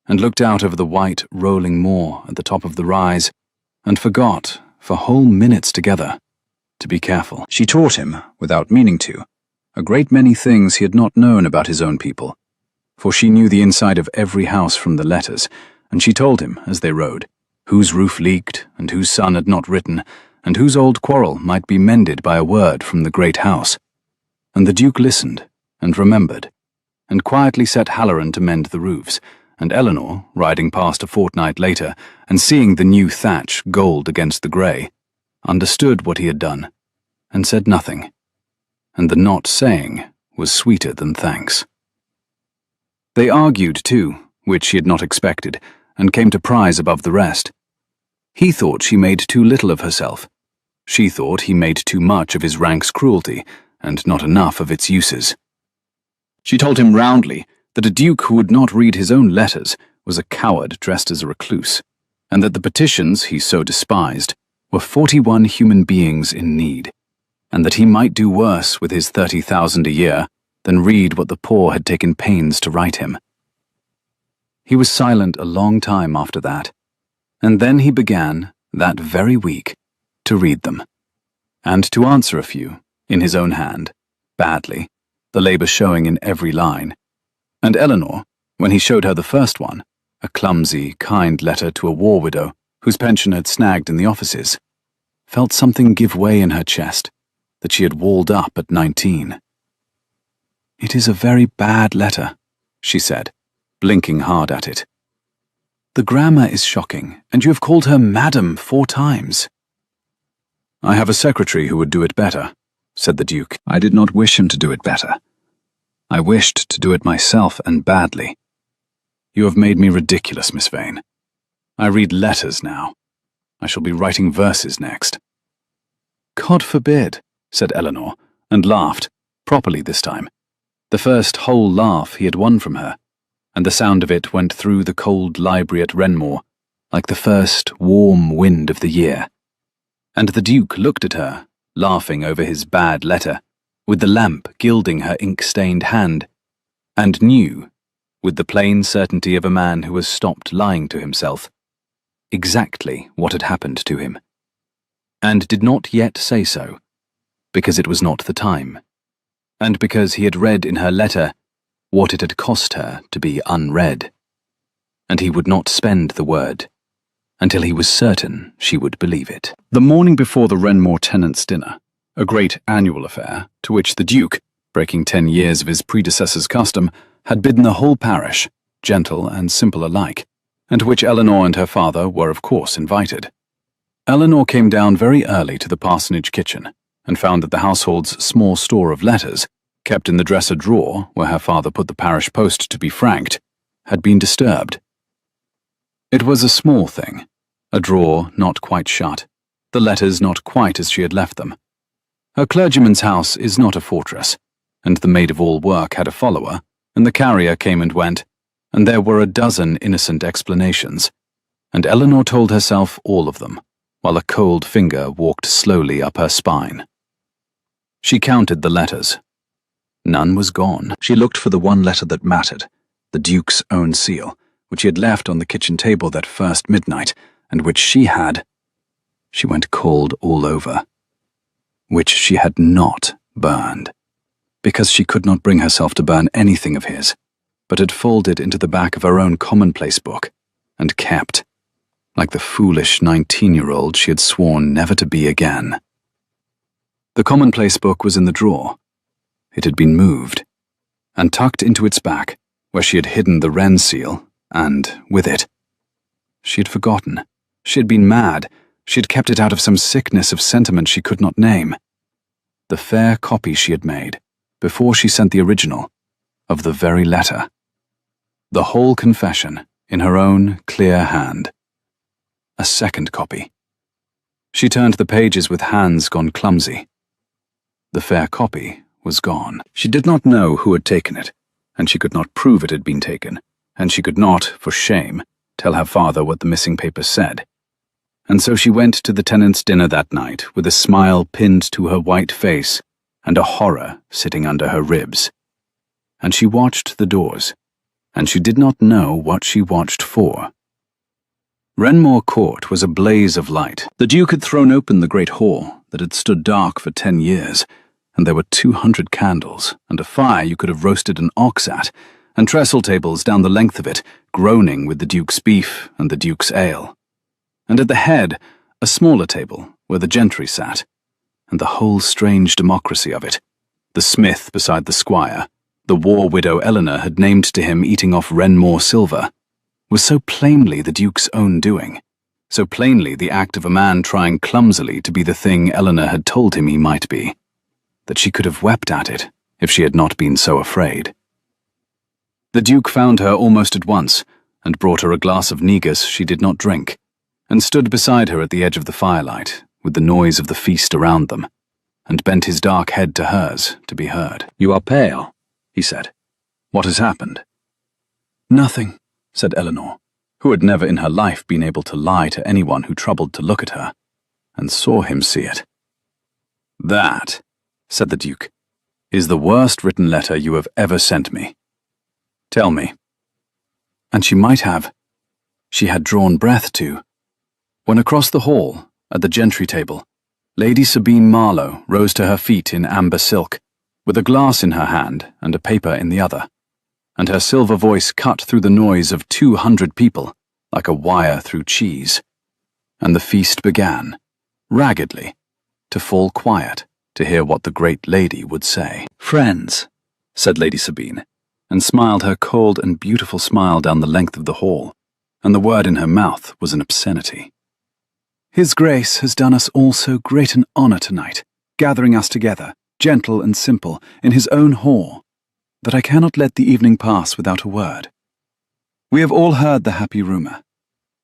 and looked out over the white, rolling moor at the top of the rise, and forgot, for whole minutes together, to be careful. She taught him, without meaning to, a great many things he had not known about his own people, for she knew the inside of every house from the letters, and she told him, as they rode, whose roof leaked, and whose son had not written, and whose old quarrel might be mended by a word from the great house. And the Duke listened, and remembered, and quietly set Halloran to mend the roofs, and Eleanor, riding past a fortnight later, and seeing the new thatch gold against the grey, understood what he had done, and said nothing, and the not saying was sweeter than thanks. They argued too, which she had not expected, and came to prize above the rest. He thought she made too little of herself. She thought he made too much of his rank's cruelty, and not enough of its uses. She told him roundly that a duke who would not read his own letters was a coward dressed as a recluse, and that the petitions he so despised were 41 human beings in need, and that he might do worse with his 30,000 a year than read what the poor had taken pains to write him. He was silent a long time after that, and then he began, that very week, to read them, and to answer a few, in his own hand, badly, the labour showing in every line. And Eleanor, when he showed her the first one, a clumsy, kind letter to a war widow whose pension had snagged in the offices, felt something give way in her chest that she had walled up at 19. "It is a very bad letter," she said, blinking hard at it. "The grammar is shocking, and you have called her Madam 4 times. "I have a secretary who would do it better," said the Duke. "I did not wish him to do it better. I wished to do it myself, and badly. You have made me ridiculous, Miss Vane. I read letters now. I shall be writing verses next." "God forbid," said Eleanor, and laughed, properly this time. The first whole laugh he had won from her, and the sound of it went through the cold library at Renmore, like the first warm wind of the year. And the Duke looked at her, laughing over his bad letter, with the lamp gilding her ink-stained hand, and knew, with the plain certainty of a man who has stopped lying to himself, exactly what had happened to him, and did not yet say so, because it was not the time, and because he had read in her letter what it had cost her to be unread, and he would not spend the word until he was certain she would believe it. The morning before the Renmore tenants' dinner, a great annual affair to which the Duke, breaking 10 years of his predecessor's custom, had bidden the whole parish, gentle and simple alike, and to which Eleanor and her father were of course invited. Eleanor came down very early to the parsonage kitchen, and found that the household's small store of letters, kept in the dresser drawer where her father put the parish post to be franked, had been disturbed. It was a small thing, a drawer not quite shut, the letters not quite as she had left them. Her clergyman's house is not a fortress, and the maid-of-all-work had a follower, and the carrier came and went, and there were a dozen innocent explanations, and Eleanor told herself all of them, while a cold finger walked slowly up her spine. She counted the letters. None was gone. She looked for the one letter that mattered, the Duke's own seal, which he had left on the kitchen table that first midnight, and which she had— She went cold all over. Which she had not burned, because she could not bring herself to burn anything of his, but had folded into the back of her own commonplace book, and kept, like the foolish 19-year-old she had sworn never to be again. The commonplace book was in the drawer. It had been moved, and tucked into its back, where she had hidden the wren seal, and, with it, she had forgotten. She had been mad. She had kept it out of some sickness of sentiment she could not name. The fair copy she had made, before she sent the original, of the very letter. The whole confession, in her own clear hand. A second copy. She turned the pages with hands gone clumsy. The fair copy was gone. She did not know who had taken it, and she could not prove it had been taken, and she could not, for shame, tell her father what the missing papers said. And so she went to the tenants' dinner that night with a smile pinned to her white face and a horror sitting under her ribs. And she watched the doors, and she did not know what she watched for. Wrenmore Court was a blaze of light. The Duke had thrown open the great hall that had stood dark for 10 years, and there were 200 candles, and a fire you could have roasted an ox at, and trestle tables down the length of it, groaning with the Duke's beef and the Duke's ale. And at the head, a smaller table where the gentry sat, and the whole strange democracy of it, the smith beside the squire, the war widow Eleanor had named to him eating off Wrenmore silver, was so plainly the Duke's own doing, so plainly the act of a man trying clumsily to be the thing Eleanor had told him he might be, that she could have wept at it if she had not been so afraid. The Duke found her almost at once, and brought her a glass of negus she did not drink, and stood beside her at the edge of the firelight, with the noise of the feast around them, and bent his dark head to hers to be heard. "You are pale," he said. "What has happened?" "Nothing," said Eleanor, who had never in her life been able to lie to anyone who troubled to look at her, and saw him see it. "That," said the Duke, "is the worst written letter you have ever sent me. Tell me." And she might have. She had drawn breath too, when across the hall, at the gentry table, Lady Sabine Marlowe rose to her feet in amber silk, with a glass in her hand and a paper in the other, and her silver voice cut through the noise of 200 people like a wire through cheese. And the feast began, raggedly, to fall quiet to hear what the great lady would say. "Friends," said Lady Sabine, and smiled her cold and beautiful smile down the length of the hall, and the word in her mouth was an obscenity. "His Grace has done us all so great an honour tonight, gathering us together, gentle and simple, in his own hall, that I cannot let the evening pass without a word. We have all heard the happy rumour.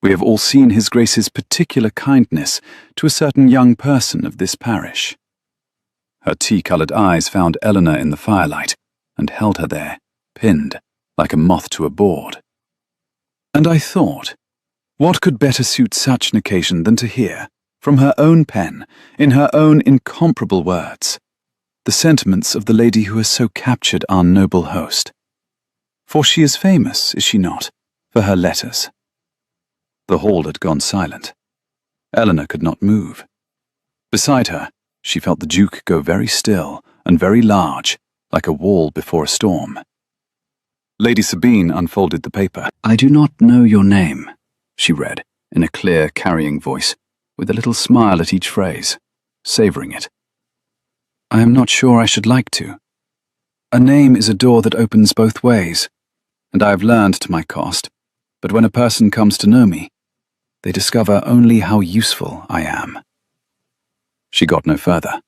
We have all seen his Grace's particular kindness to a certain young person of this parish." Her tea-coloured eyes found Eleanor in the firelight, and held her there, pinned, like a moth to a board. "And I thought, what could better suit such an occasion than to hear, from her own pen, in her own incomparable words, the sentiments of the lady who has so captured our noble host. For she is famous, is she not, for her letters?" The hall had gone silent. Eleanor could not move. Beside her, she felt the Duke go very still and very large, like a wall before a storm. Lady Sabine unfolded the paper. "I do not know your name," she read, in a clear, carrying voice, with a little smile at each phrase, savouring it. "I am not sure I should like to. A name is a door that opens both ways, and I have learned to my cost, but when a person comes to know me, they discover only how useful I am." She got no further.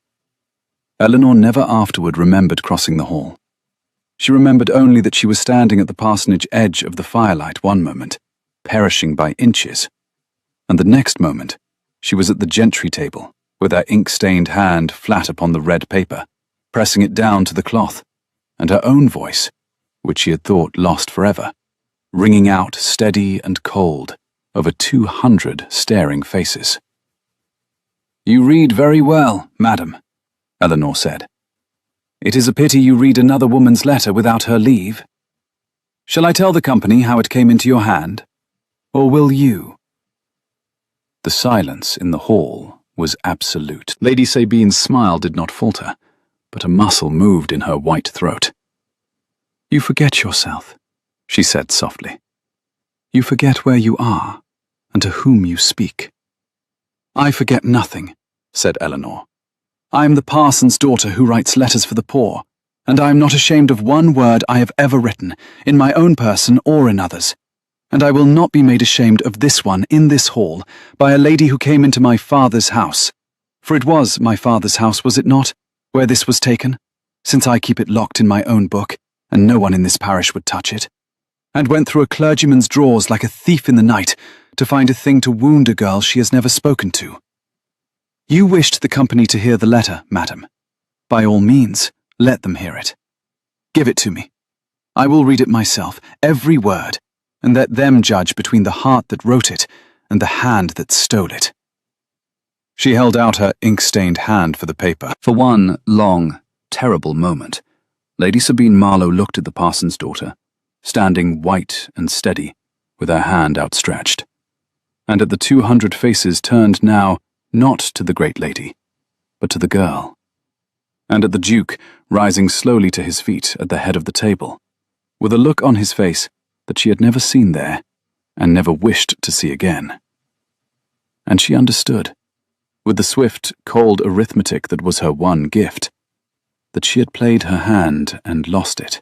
Eleanor never afterward remembered crossing the hall. She remembered only that she was standing at the parsonage edge of the firelight one moment, perishing by inches, and the next moment she was at the gentry table, with her ink-stained hand flat upon the red paper, pressing it down to the cloth, and her own voice, which she had thought lost forever, ringing out steady and cold over 200 staring faces. "You read very well, madam," Eleanor said. "It is a pity you read another woman's letter without her leave. Shall I tell the company how it came into your hand? Or will you?" The silence in the hall was absolute. Lady Sabine's smile did not falter, but a muscle moved in her white throat. "You forget yourself," she said softly. "You forget where you are, and to whom you speak." "I forget nothing," said Eleanor. "I am the parson's daughter who writes letters for the poor, and I am not ashamed of one word I have ever written, in my own person or in others. And I will not be made ashamed of this one in this hall by a lady who came into my father's house. For it was my father's house, was it not, where this was taken, since I keep it locked in my own book, and no one in this parish would touch it, and went through a clergyman's drawers like a thief in the night to find a thing to wound a girl she has never spoken to. You wished the company to hear the letter, madam. By all means, let them hear it. Give it to me. I will read it myself, every word, and let them judge between the heart that wrote it and the hand that stole it." She held out her ink-stained hand for the paper. For one long, terrible moment, Lady Sabine Marlowe looked at the parson's daughter, standing white and steady, with her hand outstretched, and at the 200 faces turned now not to the great lady, but to the girl, and at the Duke rising slowly to his feet at the head of the table, with a look on his face that she had never seen there, and never wished to see again. And she understood, with the swift, cold arithmetic that was her one gift, that she had played her hand and lost it,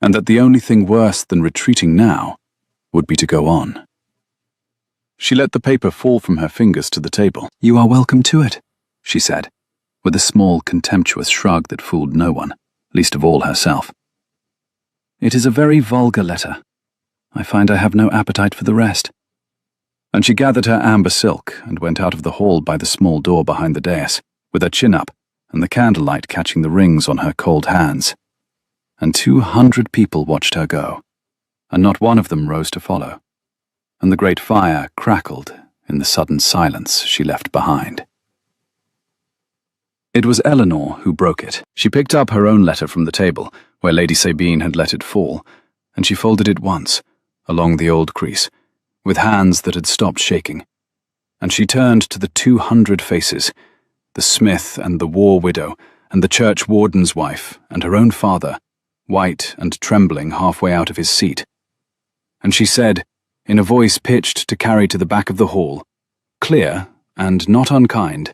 and that the only thing worse than retreating now would be to go on. She let the paper fall from her fingers to the table. "You are welcome to it," she said, with a small, contemptuous shrug that fooled no one, least of all herself. "It is a very vulgar letter. I find I have no appetite for the rest." And she gathered her amber silk and went out of the hall by the small door behind the dais, with her chin up and the candlelight catching the rings on her cold hands. And 200 people watched her go, and not one of them rose to follow, and the great fire crackled in the sudden silence she left behind. It was Eleanor who broke it. She picked up her own letter from the table, where Lady Sabine had let it fall, and she folded it once, along the old crease, with hands that had stopped shaking, and she turned to the 200 faces, the smith and the war widow, and the church warden's wife, and her own father, white and trembling halfway out of his seat. And she said, in a voice pitched to carry to the back of the hall, clear and not unkind,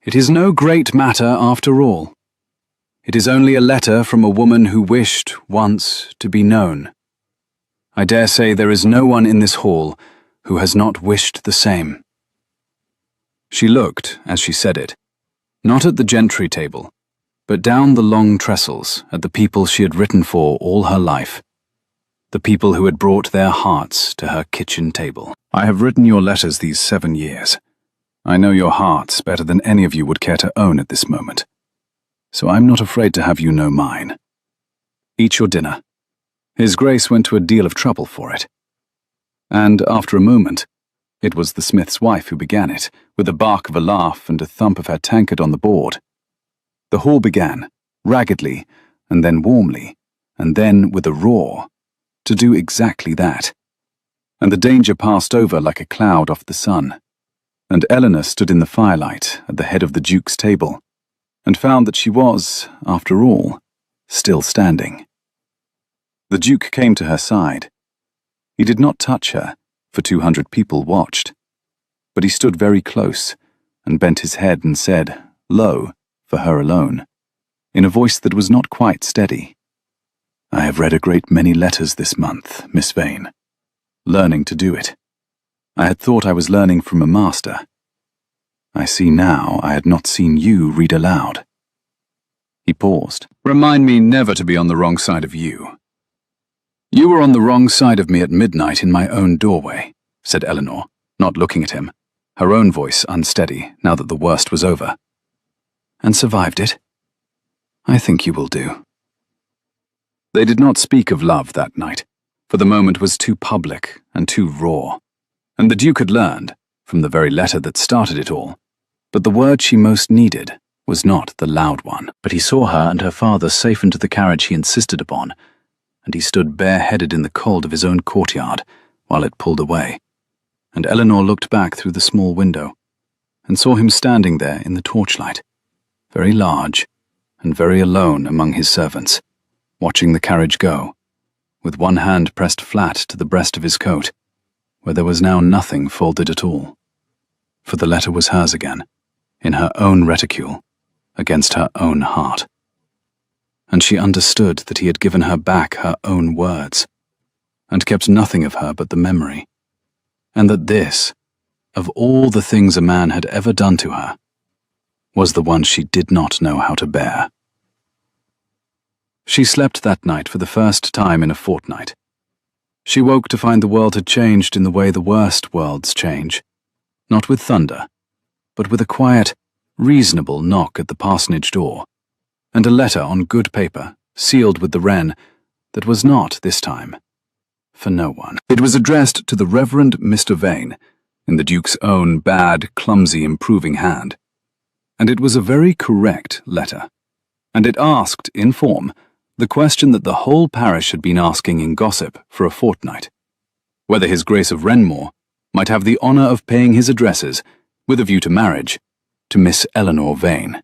"It is no great matter after all. It is only a letter from a woman who wished, once, to be known. I dare say there is no one in this hall who has not wished the same." She looked, as she said it, not at the gentry table, but down the long trestles at the people she had written for all her life, the people who had brought their hearts to her kitchen table. "I have written your letters these 7 years. I know your hearts better than any of you would care to own at this moment, so I'm not afraid to have you know mine. Eat your dinner. His Grace went to a deal of trouble for it." And after a moment, it was the smith's wife who began it, with a bark of a laugh and a thump of her tankard on the board. The hall began, raggedly, and then warmly, and then with a roar, to do exactly that. And the danger passed over like a cloud off the sun, and Eleanor stood in the firelight at the head of the Duke's table, and found that she was, after all, still standing. The Duke came to her side. He did not touch her, for 200 people watched, but he stood very close and bent his head and said, low, for her alone, in a voice that was not quite steady, "I have read a great many letters this month, Miss Vane, learning to do it. I had thought I was learning from a master. I see now I had not seen you read aloud." He paused. "Remind me never to be on the wrong side of you." "You were on the wrong side of me at midnight in my own doorway," said Eleanor, not looking at him, her own voice unsteady now that the worst was over. "And survived it? I think you will do." They did not speak of love that night, for the moment was too public and too raw, and the Duke had learned, from the very letter that started it all, but the word she most needed was not the loud one. But he saw her and her father safe into the carriage he insisted upon, and he stood bareheaded in the cold of his own courtyard while it pulled away, and Eleanor looked back through the small window and saw him standing there in the torchlight, very large and very alone among his servants, watching the carriage go, with one hand pressed flat to the breast of his coat, where there was now nothing folded at all. For the letter was hers again, in her own reticule, against her own heart. And she understood that he had given her back her own words, and kept nothing of her but the memory, and that this, of all the things a man had ever done to her, was the one she did not know how to bear. She slept that night for the first time in a fortnight. She woke to find the world had changed in the way the worst worlds change, not with thunder, but with a quiet, reasonable knock at the parsonage door, and a letter on good paper, sealed with the wren, that was not, this time, for no one. It was addressed to the Reverend Mr. Vane, in the Duke's own bad, clumsy, improving hand, and it was a very correct letter, and it asked, in form, the question that the whole parish had been asking in gossip for a fortnight, whether his Grace of Wrenmore might have the honour of paying his addresses, with a view to marriage, to Miss Eleanor Vane.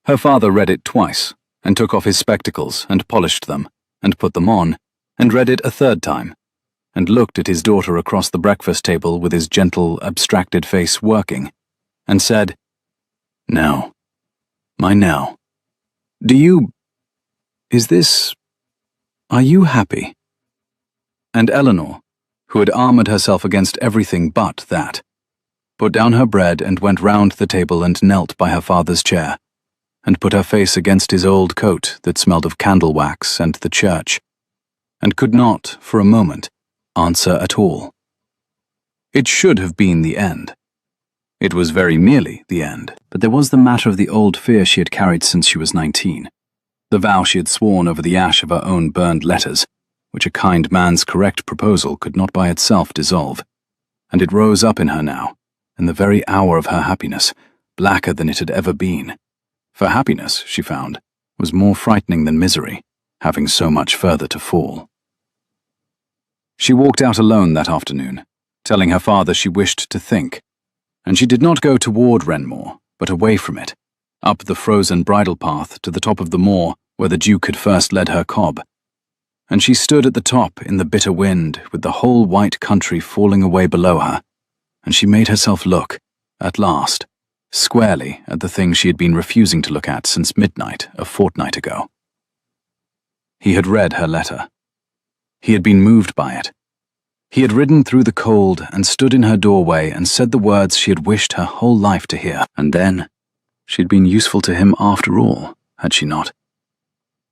Her father read it twice, and took off his spectacles, and polished them, and put them on, and read it a third time, and looked at his daughter across the breakfast table with his gentle, abstracted face working, and said, "Now, my Nell, are you happy?" And Eleanor, who had armoured herself against everything but that, put down her bread and went round the table and knelt by her father's chair, and put her face against his old coat that smelled of candle wax and the church, and could not, for a moment, answer at all. It should have been the end. It was very nearly the end, but there was the matter of the old fear she had carried since she was 19, the vow she had sworn over the ash of her own burned letters, which a kind man's correct proposal could not by itself dissolve, and it rose up in her now, in the very hour of her happiness, blacker than it had ever been. For happiness, she found, was more frightening than misery, having so much further to fall. She walked out alone that afternoon, telling her father she wished to think, and she did not go toward Wrenmore, but away from it, up the frozen bridle path to the top of the moor where the Duke had first led her cob, and she stood at the top in the bitter wind with the whole white country falling away below her, and she made herself look, at last, squarely at the thing she had been refusing to look at since midnight a fortnight ago. He had read her letter. He had been moved by it. He had ridden through the cold and stood in her doorway and said the words she had wished her whole life to hear, and then she had been useful to him after all, had she not?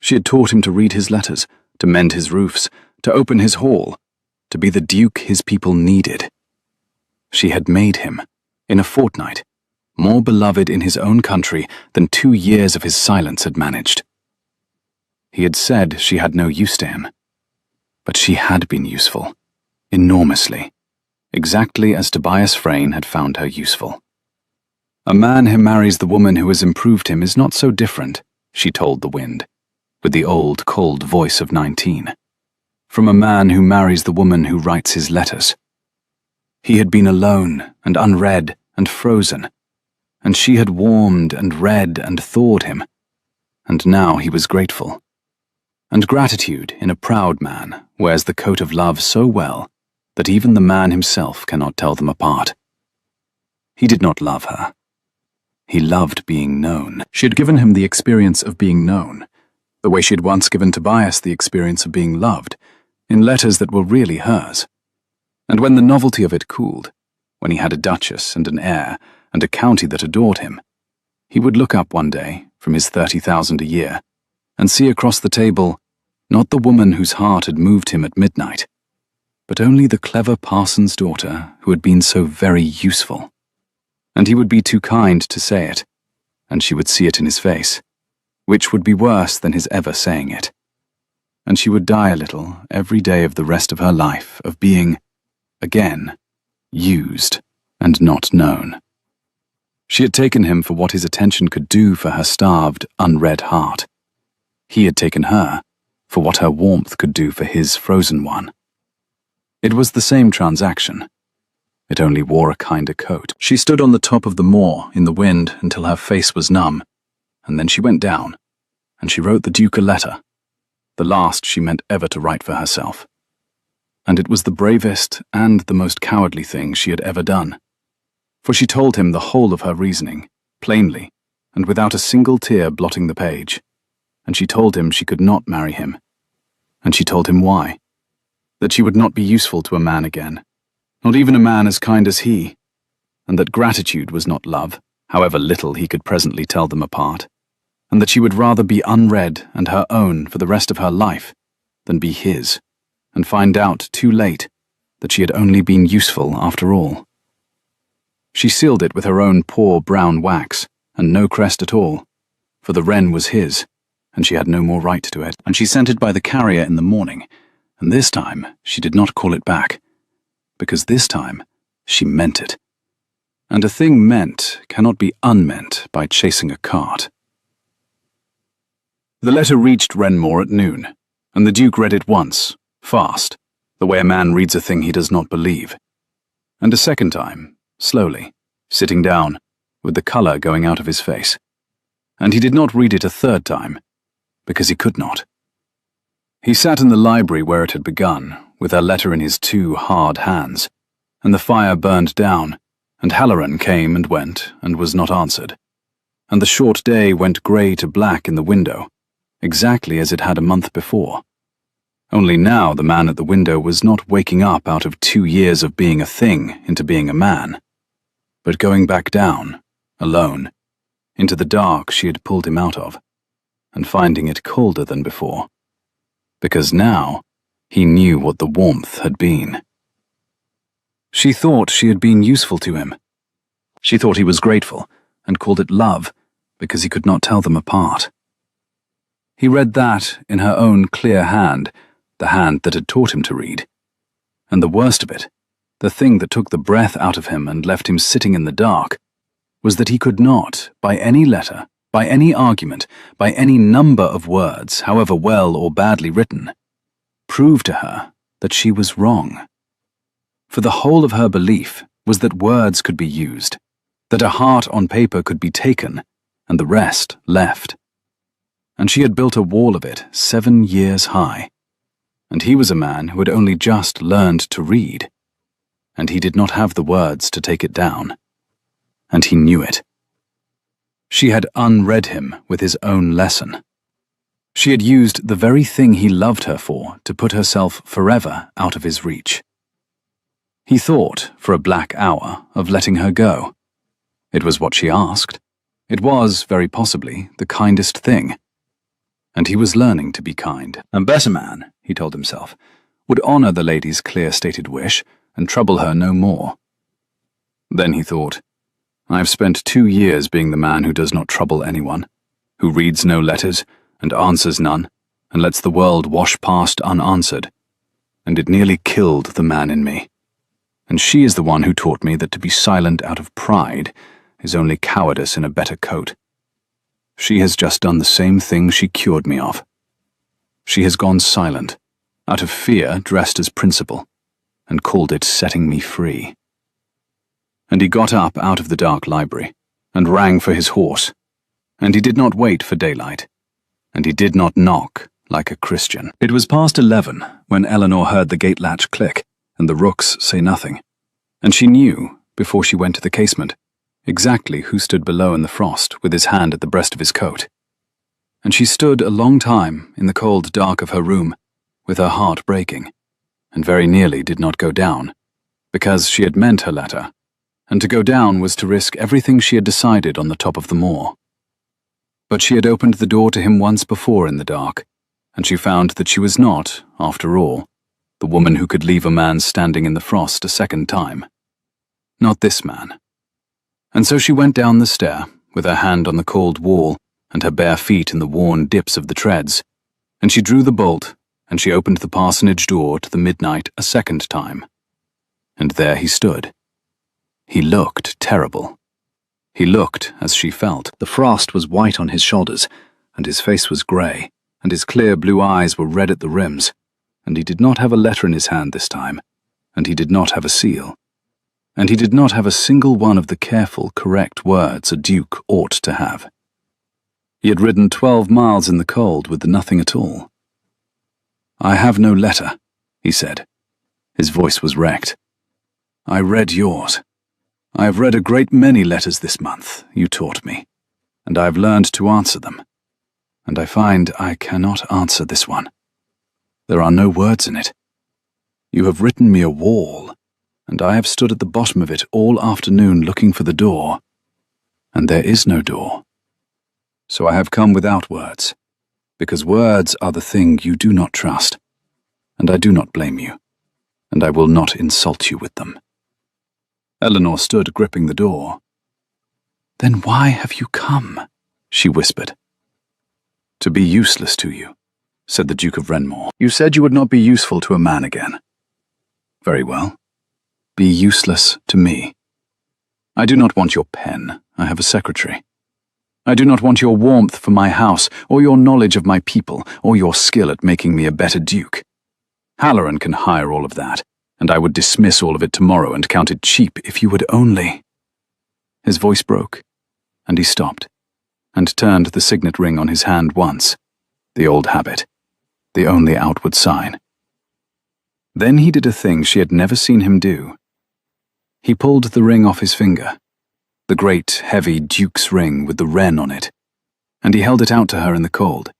She had taught him to read his letters, to mend his roofs, to open his hall, to be the Duke his people needed. She had made him, in a fortnight, more beloved in his own country than 2 years of his silence had managed. He had said she had no use to him, but she had been useful, enormously, exactly as Tobias Frayne had found her useful. A man who marries the woman who has improved him is not so different, she told the wind, with the old, cold voice of 19, from a man who marries the woman who writes his letters. He had been alone and unread and frozen, and she had warmed and read and thawed him, and now he was grateful. And gratitude in a proud man wears the coat of love so well that even the man himself cannot tell them apart. He did not love her. He loved being known. She had given him the experience of being known, the way she had once given Tobias the experience of being loved, in letters that were really hers. And when the novelty of it cooled, when he had a duchess and an heir and a county that adored him, he would look up one day from his 30,000 a year and see across the table not the woman whose heart had moved him at midnight, but only the clever parson's daughter who had been so very useful. And he would be too kind to say it, and she would see it in his face, which would be worse than his ever saying it. And she would die a little every day of the rest of her life of being, again, used and not known. She had taken him for what his attention could do for her starved, unread heart. He had taken her for what her warmth could do for his frozen one. It was the same transaction. It only wore a kinder coat. She stood on the top of the moor in the wind until her face was numb, and then she went down, and she wrote the Duke a letter, the last she meant ever to write for herself. And it was the bravest and the most cowardly thing she had ever done. For she told him the whole of her reasoning, plainly, and without a single tear blotting the page. And she told him she could not marry him. And she told him why. That she would not be useful to a man again, not even a man as kind as he, and that gratitude was not love, however little he could presently tell them apart, and that she would rather be unread and her own for the rest of her life than be his, and find out too late that she had only been useful after all. She sealed it with her own poor brown wax, and no crest at all, for the wren was his, and she had no more right to it, and she sent it by the carrier in the morning, and this time she did not call it back, because this time she meant it. And a thing meant cannot be unmeant by chasing a cart. The letter reached Renmore at noon, and the Duke read it once, fast, the way a man reads a thing he does not believe, and a second time, slowly, sitting down, with the colour going out of his face. And he did not read it a third time, because he could not. He sat in the library where it had begun, with her letter in his two hard hands, and the fire burned down, and Halloran came and went, and was not answered, and the short day went grey to black in the window, exactly as it had a month before. Only now the man at the window was not waking up out of 2 years of being a thing into being a man, but going back down, alone, into the dark she had pulled him out of, and finding it colder than before, because now he knew what the warmth had been. She thought she had been useful to him. She thought he was grateful, and called it love, because he could not tell them apart. He read that in her own clear hand, the hand that had taught him to read. And the worst of it, the thing that took the breath out of him and left him sitting in the dark, was that he could not, by any letter, by any argument, by any number of words, however well or badly written, prove to her that she was wrong. For the whole of her belief was that words could be used, that a heart on paper could be taken, and the rest left. And she had built a wall of it 7 years high. And he was a man who had only just learned to read, and he did not have the words to take it down, and he knew it. She had unread him with his own lesson. She had used the very thing he loved her for to put herself forever out of his reach. He thought, for a black hour, of letting her go. It was what she asked. It was, very possibly, the kindest thing. And he was learning to be kind. A better man, he told himself, would honour the lady's clear-stated wish and trouble her no more. Then he thought, I have spent 2 years being the man who does not trouble anyone, who reads no letters and answers none, and lets the world wash past unanswered, and it nearly killed the man in me. And she is the one who taught me that to be silent out of pride is only cowardice in a better coat. She has just done the same thing she cured me of. She has gone silent, out of fear dressed as principle, and called it setting me free. And he got up out of the dark library, and rang for his horse, and he did not wait for daylight, and he did not knock like a Christian. It was past 11 when Eleanor heard the gate latch click, and the rooks say nothing, and she knew, before she went to the casement, exactly who stood below in the frost with his hand at the breast of his coat. And she stood a long time in the cold dark of her room, with her heart breaking, and very nearly did not go down, because she had meant her letter, and to go down was to risk everything she had decided on the top of the moor. But she had opened the door to him once before in the dark, and she found that she was not, after all, the woman who could leave a man standing in the frost a second time. Not this man. And so she went down the stair, with her hand on the cold wall and her bare feet in the worn dips of the treads, and she drew the bolt, and she opened the parsonage door to the midnight a second time. And there he stood. He looked terrible. He looked as she felt. The frost was white on his shoulders, and his face was grey, and his clear blue eyes were red at the rims, and he did not have a letter in his hand this time, and he did not have a seal, and he did not have a single one of the careful, correct words a duke ought to have. He had ridden 12 miles in the cold with nothing at all. "I have no letter," he said. His voice was wrecked. "I read yours. I have read a great many letters this month, you taught me, and I have learned to answer them. And I find I cannot answer this one. There are no words in it. You have written me a wall, and I have stood at the bottom of it all afternoon looking for the door, and there is no door. So I have come without words, because words are the thing you do not trust, and I do not blame you, and I will not insult you with them." Eleanor stood gripping the door. "Then why have you come?" she whispered. "To be useless to you," said the Duke of Renmore. "You said you would not be useful to a man again. Very well. Be useless to me. I do not want your pen. I have a secretary. I do not want your warmth for my house, or your knowledge of my people, or your skill at making me a better duke. Halloran can hire all of that, and I would dismiss all of it tomorrow and count it cheap if you would only—" His voice broke, and he stopped, and turned the signet ring on his hand once, the old habit, the only outward sign. Then he did a thing she had never seen him do. He pulled the ring off his finger, the great, heavy duke's ring with the wren on it, and he held it out to her in the cold.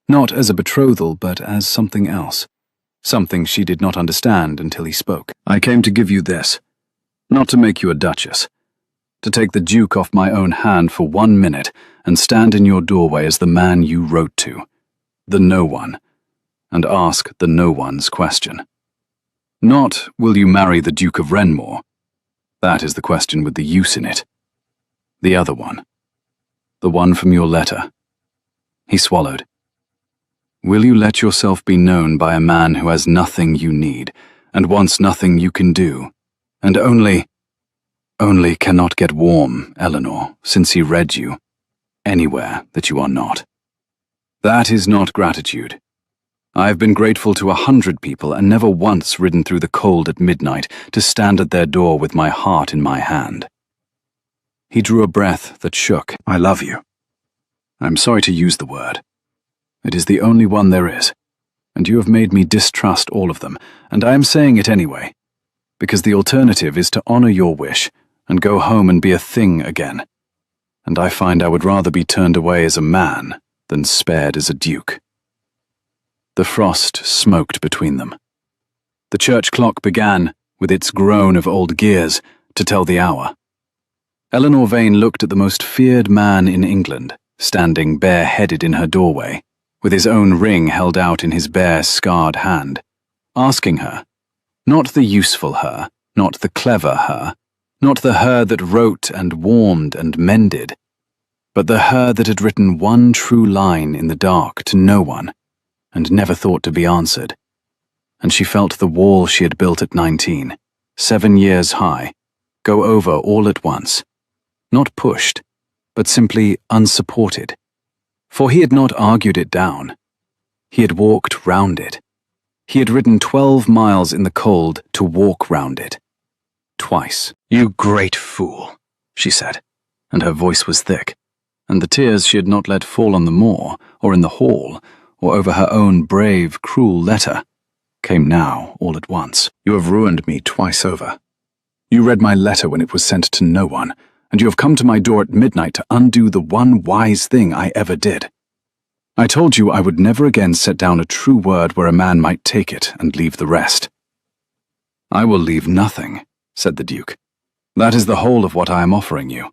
Not as a betrothal, but as something else, something she did not understand until he spoke. "I came to give you this, not to make you a duchess, to take the duke off my own hand for 1 minute and stand in your doorway as the man you wrote to, the no one, and ask the no one's question. Not, will you marry the Duke of Renmore? That is the question with the use in it. The other one. The one from your letter." He swallowed. "Will you let yourself be known by a man who has nothing you need, and wants nothing you can do, and only cannot get warm, Eleanor, since he read you, anywhere that you are not? That is not gratitude. I have been grateful to 100 people and never once ridden through the cold at midnight to stand at their door with my heart in my hand." He drew a breath that shook. "I love you. I'm sorry to use the word. It is the only one there is, and you have made me distrust all of them, and I am saying it anyway, because the alternative is to honor your wish and go home and be a thing again, and I find I would rather be turned away as a man than spared as a duke." The frost smoked between them. The church clock began, with its groan of old gears, to tell the hour. Eleanor Vane looked at the most feared man in England, standing bare-headed in her doorway, with his own ring held out in his bare, scarred hand, asking her, not the useful her, not the clever her, not the her that wrote and warmed and mended, but the her that had written one true line in the dark to no one, and never thought to be answered. And she felt the wall she had built at 19, 7 years high, go over all at once, not pushed, but simply unsupported. For he had not argued it down. He had walked round it. He had ridden 12 miles in the cold to walk round it. Twice. "You great fool," she said, and her voice was thick, and the tears she had not let fall on the moor, or in the hall, or over her own brave, cruel letter, came now all at once. "You have ruined me twice over. You read my letter when it was sent to no one, and you have come to my door at midnight to undo the one wise thing I ever did. I told you I would never again set down a true word where a man might take it and leave the rest." "I will leave nothing," said the Duke. "That is the whole of what I am offering you.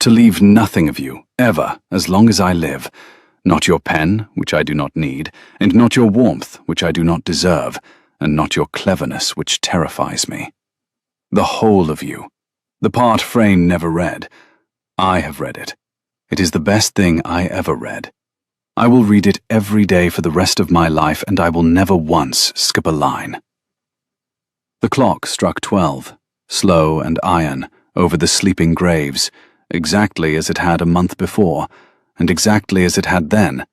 To leave nothing of you, ever, as long as I live. Not your pen, which I do not need, and not your warmth, which I do not deserve, and not your cleverness which terrifies me. The whole of you. The part Frayne never read. I have read it. It is the best thing I ever read. I will read it every day for the rest of my life, and I will never once skip a line. The clock struck 12, slow and iron, over the sleeping graves, exactly as it had a month before, and exactly as it had then.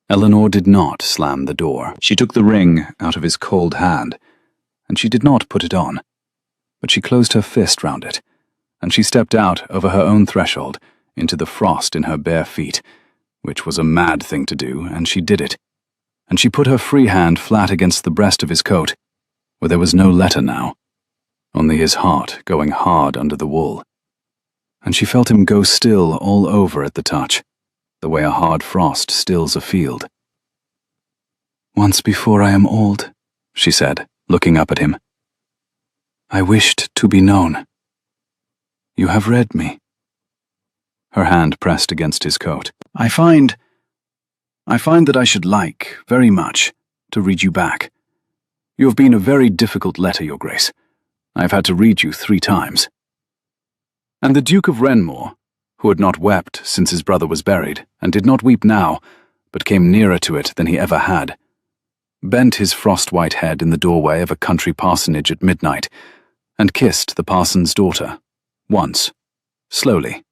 Eleanor did not slam the door. She took the ring out of his cold hand, and she did not put it on, but she closed her fist round it, and she stepped out over her own threshold into the frost in her bare feet, which was a mad thing to do, and she did it, and she put her free hand flat against the breast of his coat, where there was no letter now, only his heart going hard under the wool. And she felt him go still all over at the touch, the way a hard frost stills a field. "Once before I am old," she said, looking up at him. "I wished to be known. You have read me." Her hand pressed against his coat. I find that I should like, very much, to read you back. You have been a very difficult letter, Your Grace. I have had to read you 3 times. And the Duke of Renmore, who had not wept since his brother was buried, and did not weep now, but came nearer to it than he ever had, bent his frost-white head in the doorway of a country parsonage at midnight, and kissed the parson's daughter, once, slowly,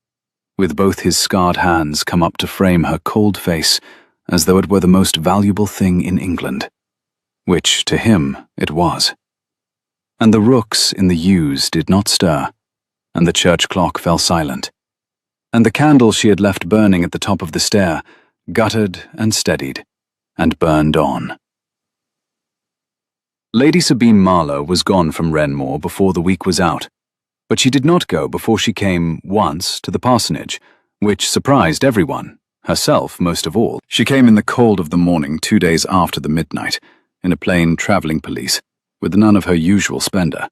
with both his scarred hands come up to frame her cold face as though it were the most valuable thing in England, which to him it was. And the rooks in the yews did not stir, and the church clock fell silent, and the candle she had left burning at the top of the stair guttered and steadied, and burned on. Lady Sabine Marlowe was gone from Renmore before the week was out, but she did not go before she came once to the parsonage, which surprised everyone, herself most of all. She came in the cold of the morning 2 days after the midnight, in a plain travelling pelisse, with none of her usual splendour,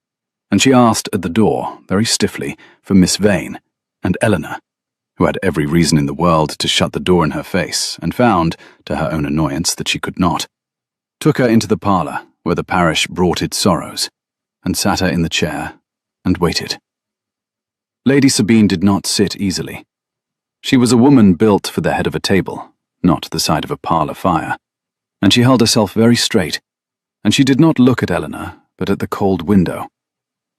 and she asked at the door, very stiffly, for Miss Vane, and Eleanor, who had every reason in the world to shut the door in her face, and found, to her own annoyance, that she could not, took her into the parlour, where the parish brought its sorrows, and sat her in the chair, and waited. Lady Sabine did not sit easily. She was a woman built for the head of a table, not the side of a parlour fire, and she held herself very straight, and she did not look at Eleanor, but at the cold window,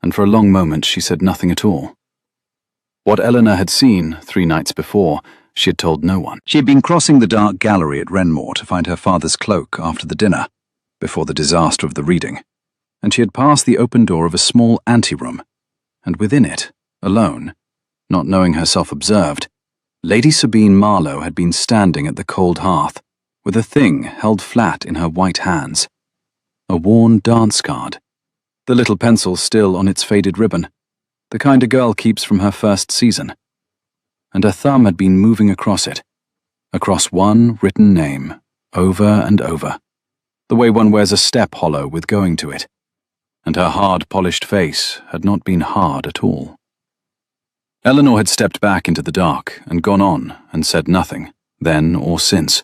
and for a long moment she said nothing at all. What Eleanor had seen 3 nights before, she had told no one. She had been crossing the dark gallery at Renmore to find her father's cloak after the dinner, before the disaster of the reading, and she had passed the open door of a small anteroom, and within it, alone, not knowing herself observed, Lady Sabine Marlowe had been standing at the cold hearth, with a thing held flat in her white hands, a worn dance card, the little pencil still on its faded ribbon, the kind a girl keeps from her first season, and her thumb had been moving across it, across one written name, over and over, the way one wears a step hollow with going to it, and her hard, polished face had not been hard at all. Eleanor had stepped back into the dark and gone on and said nothing, then or since.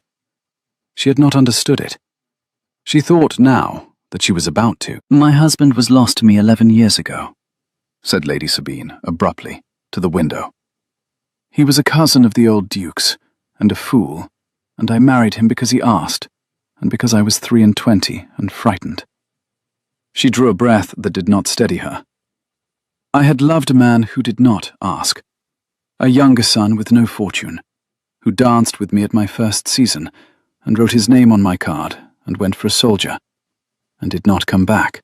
She had not understood it. She thought now that she was about to. "My husband was lost to me 11 years ago," said Lady Sabine, abruptly, to the window. "He was a cousin of the old Duke's, and a fool, and I married him because he asked, and because I was 23 and frightened." She drew a breath that did not steady her. "I had loved a man who did not ask, a younger son with no fortune, who danced with me at my first season, and wrote his name on my card, and went for a soldier, and did not come back.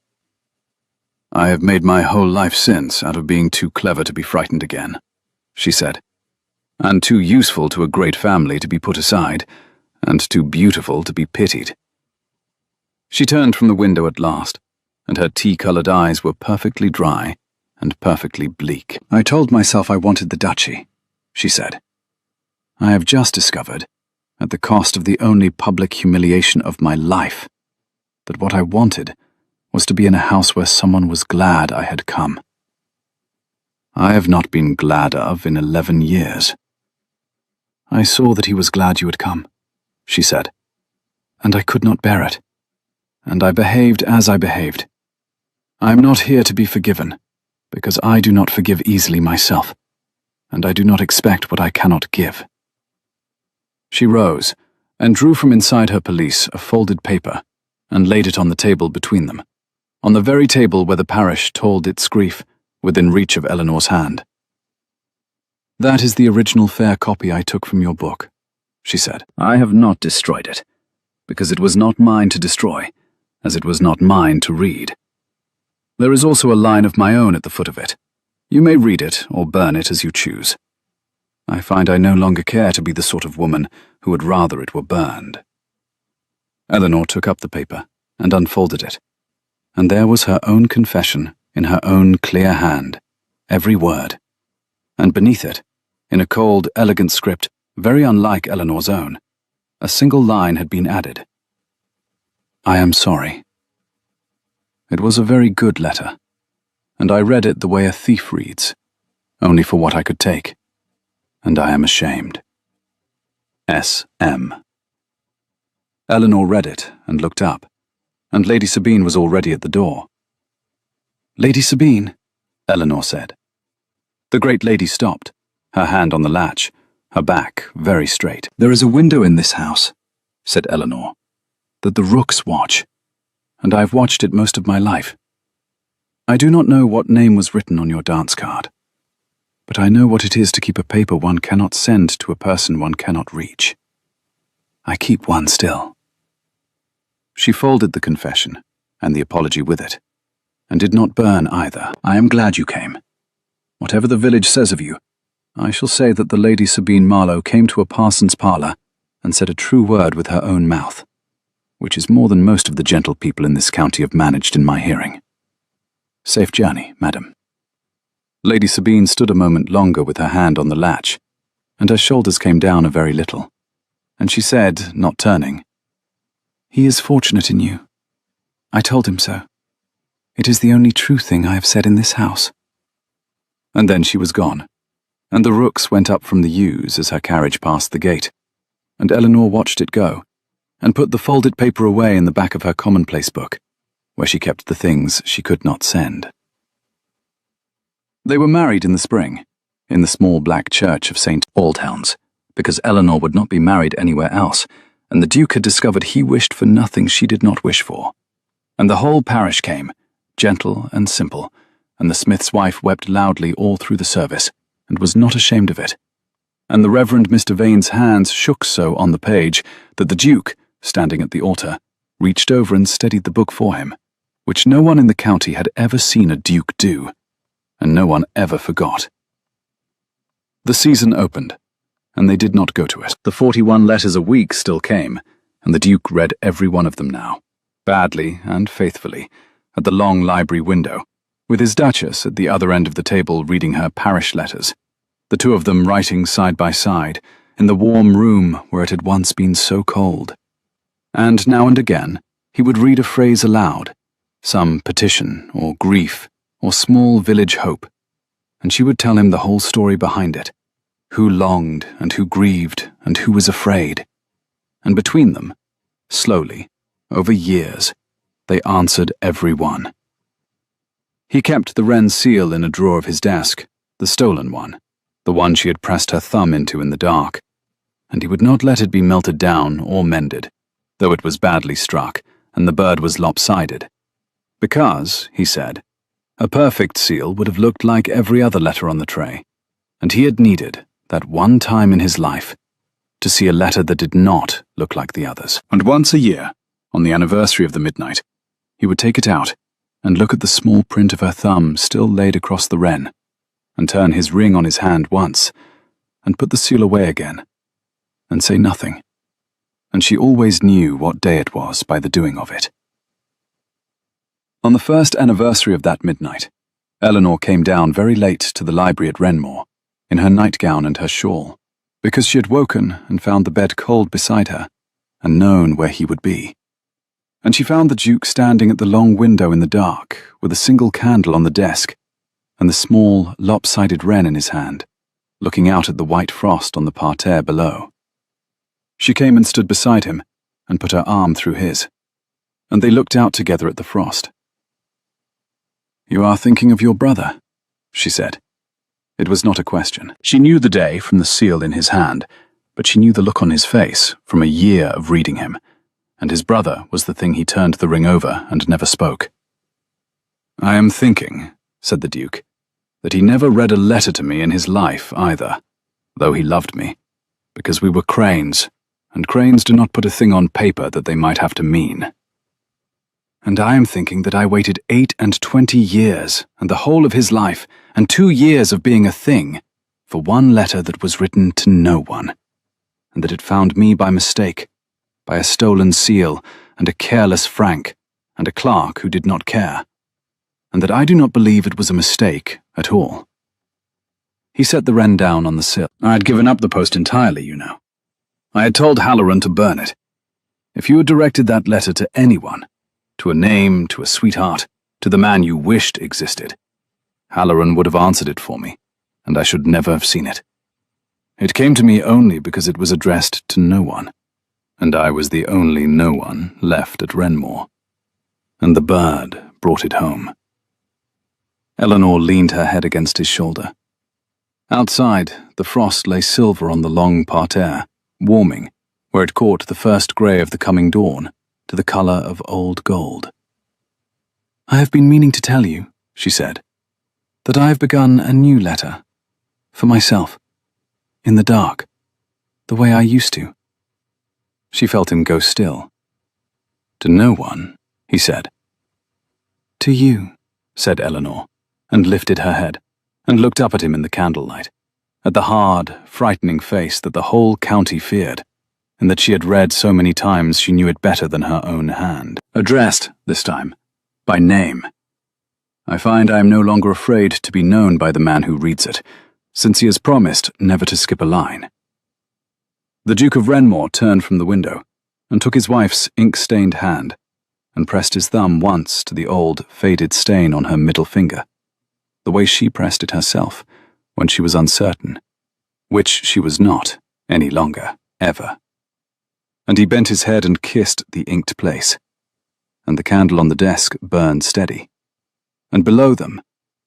I have made my whole life since out of being too clever to be frightened again," she said, "and too useful to a great family to be put aside, and too beautiful to be pitied." She turned from the window at last, and her tea-coloured eyes were perfectly dry and perfectly bleak. "I told myself I wanted the duchy," she said. "I have just discovered, at the cost of the only public humiliation of my life, that what I wanted was to be in a house where someone was glad I had come. I have not been glad of in 11 years. I saw that he was glad you had come," she said, "and I could not bear it. and I behaved as I behaved. I am not here to be forgiven, because I do not forgive easily myself, and I do not expect what I cannot give." She rose and drew from inside her pelisse a folded paper and laid it on the table between them, on the very table where the parish told its grief, within reach of Eleanor's hand. "That is the original fair copy I took from your book," she said. "I have not destroyed it, because it was not mine to destroy, as it was not mine to read. There is also a line of my own at the foot of it. You may read it or burn it as you choose. I find I no longer care to be the sort of woman who would rather it were burned." Eleanor took up the paper and unfolded it, and there was her own confession in her own clear hand, every word. And beneath it, in a cold, elegant script very unlike Eleanor's own, a single line had been added. "I am sorry." It was a very good letter, and I read it the way a thief reads, only for what I could take, and I am ashamed. S.M. Eleanor read it and looked up, and Lady Sabine was already at the door. "Lady Sabine," Eleanor said. The great lady stopped, her hand on the latch, her back very straight. "There is a window in this house," said Eleanor, "that the rooks watch, and I have watched it most of my life. I do not know what name was written on your dance card, but I know what it is to keep a paper one cannot send to a person one cannot reach. I keep one still." She folded the confession, and the apology with it, and did not burn either. "I am glad you came. Whatever the village says of you, I shall say that the Lady Sabine Marlowe came to a parson's parlour and said a true word with her own mouth, which is more than most of the gentle people in this county have managed in my hearing. Safe journey, madam." Lady Sabine stood a moment longer with her hand on the latch, and her shoulders came down a very little, and she said, not turning, "He is fortunate in you. I told him so. It is the only true thing I have said in this house." And then she was gone, and the rooks went up from the yews as her carriage passed the gate, and Eleanor watched it go, and put the folded paper away in the back of her commonplace book, where she kept the things she could not send. They were married in the spring, in the small black church of St. Aldhelms, because Eleanor would not be married anywhere else, and the Duke had discovered he wished for nothing she did not wish for. And the whole parish came, gentle and simple, and the smith's wife wept loudly all through the service, and was not ashamed of it. And the Reverend Mr. Vane's hands shook so on the page that the Duke, standing at the altar, reached over and steadied the book for him, which no one in the county had ever seen a duke do, and no one ever forgot. The season opened, and they did not go to it. The 41 letters a week still came, and the Duke read every one of them now, badly and faithfully, at the long library window, with his Duchess at the other end of the table reading her parish letters, the two of them writing side by side, in the warm room where it had once been so cold. And now and again, he would read a phrase aloud, some petition or grief or small village hope, and she would tell him the whole story behind it, who longed and who grieved and who was afraid. And between them, slowly, over years, they answered every one. He kept the Wren seal in a drawer of his desk, the stolen one, the one she had pressed her thumb into in the dark, and he would not let it be melted down or mended, though it was badly struck and the bird was lopsided, because, he said, a perfect seal would have looked like every other letter on the tray, and he had needed, that one time in his life, to see a letter that did not look like the others. And once a year, on the anniversary of the midnight, he would take it out and look at the small print of her thumb still laid across the wren, and turn his ring on his hand once, and put the seal away again, and say nothing, and she always knew what day it was by the doing of it. On the first anniversary of that midnight, Eleanor came down very late to the library at Wrenmore, in her nightgown and her shawl, because she had woken and found the bed cold beside her, and known where he would be. And she found the Duke standing at the long window in the dark, with a single candle on the desk, and the small, lopsided wren in his hand, looking out at the white frost on the parterre below. She came and stood beside him, and put her arm through his. and they looked out together at the frost. "You are thinking of your brother," she said. It was not a question. She knew the day from the seal in his hand, but she knew the look on his face from a year of reading him, and his brother was the thing he turned the ring over and never spoke. "I am thinking," said the Duke, "that he never read a letter to me in his life either, though he loved me, because we were cranes, and cranes do not put a thing on paper that they might have to mean. And I am thinking that I waited 28 years, and the whole of his life, and 2 years of being a thing, for one letter that was written to no one, and that it found me by mistake, by a stolen seal, and a careless Frank, and a clerk who did not care, and that I do not believe it was a mistake at all." He set the wren down on the sill. "I had given up the post entirely, you know. I had told Halloran to burn it. If you had directed that letter to anyone, to a name, to a sweetheart, to the man you wished existed, Halloran would have answered it for me, and I should never have seen it. It came to me only because it was addressed to no one, and I was the only no one left at Wrenmore. And the bird brought it home." Eleanor leaned her head against his shoulder. Outside, the frost lay silver on the long parterre, warming, where it caught the first grey of the coming dawn, to the colour of old gold. "I have been meaning to tell you," she said, "that I have begun a new letter. For myself. In the dark. The way I used to." She felt him go still. "To no one," he said. "To you," said Eleanor, and lifted her head, and looked up at him in the candlelight, at the hard, frightening face that the whole county feared, and that she had read so many times she knew it better than her own hand. Addressed, this time, by name. "I find I am no longer afraid to be known by the man who reads it, since he has promised never to skip a line." The Duke of Wrenmore turned from the window, and took his wife's ink-stained hand, and pressed his thumb once to the old, faded stain on her middle finger, the way she pressed it herself, when she was uncertain, which she was not, any longer, ever. And he bent his head and kissed the inked place, and the candle on the desk burned steady, and below them,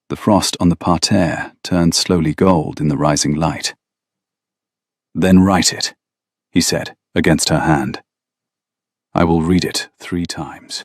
the frost on the parterre turned slowly gold in the rising light. "Then write it," he said, against her hand. "I will read it 3 times."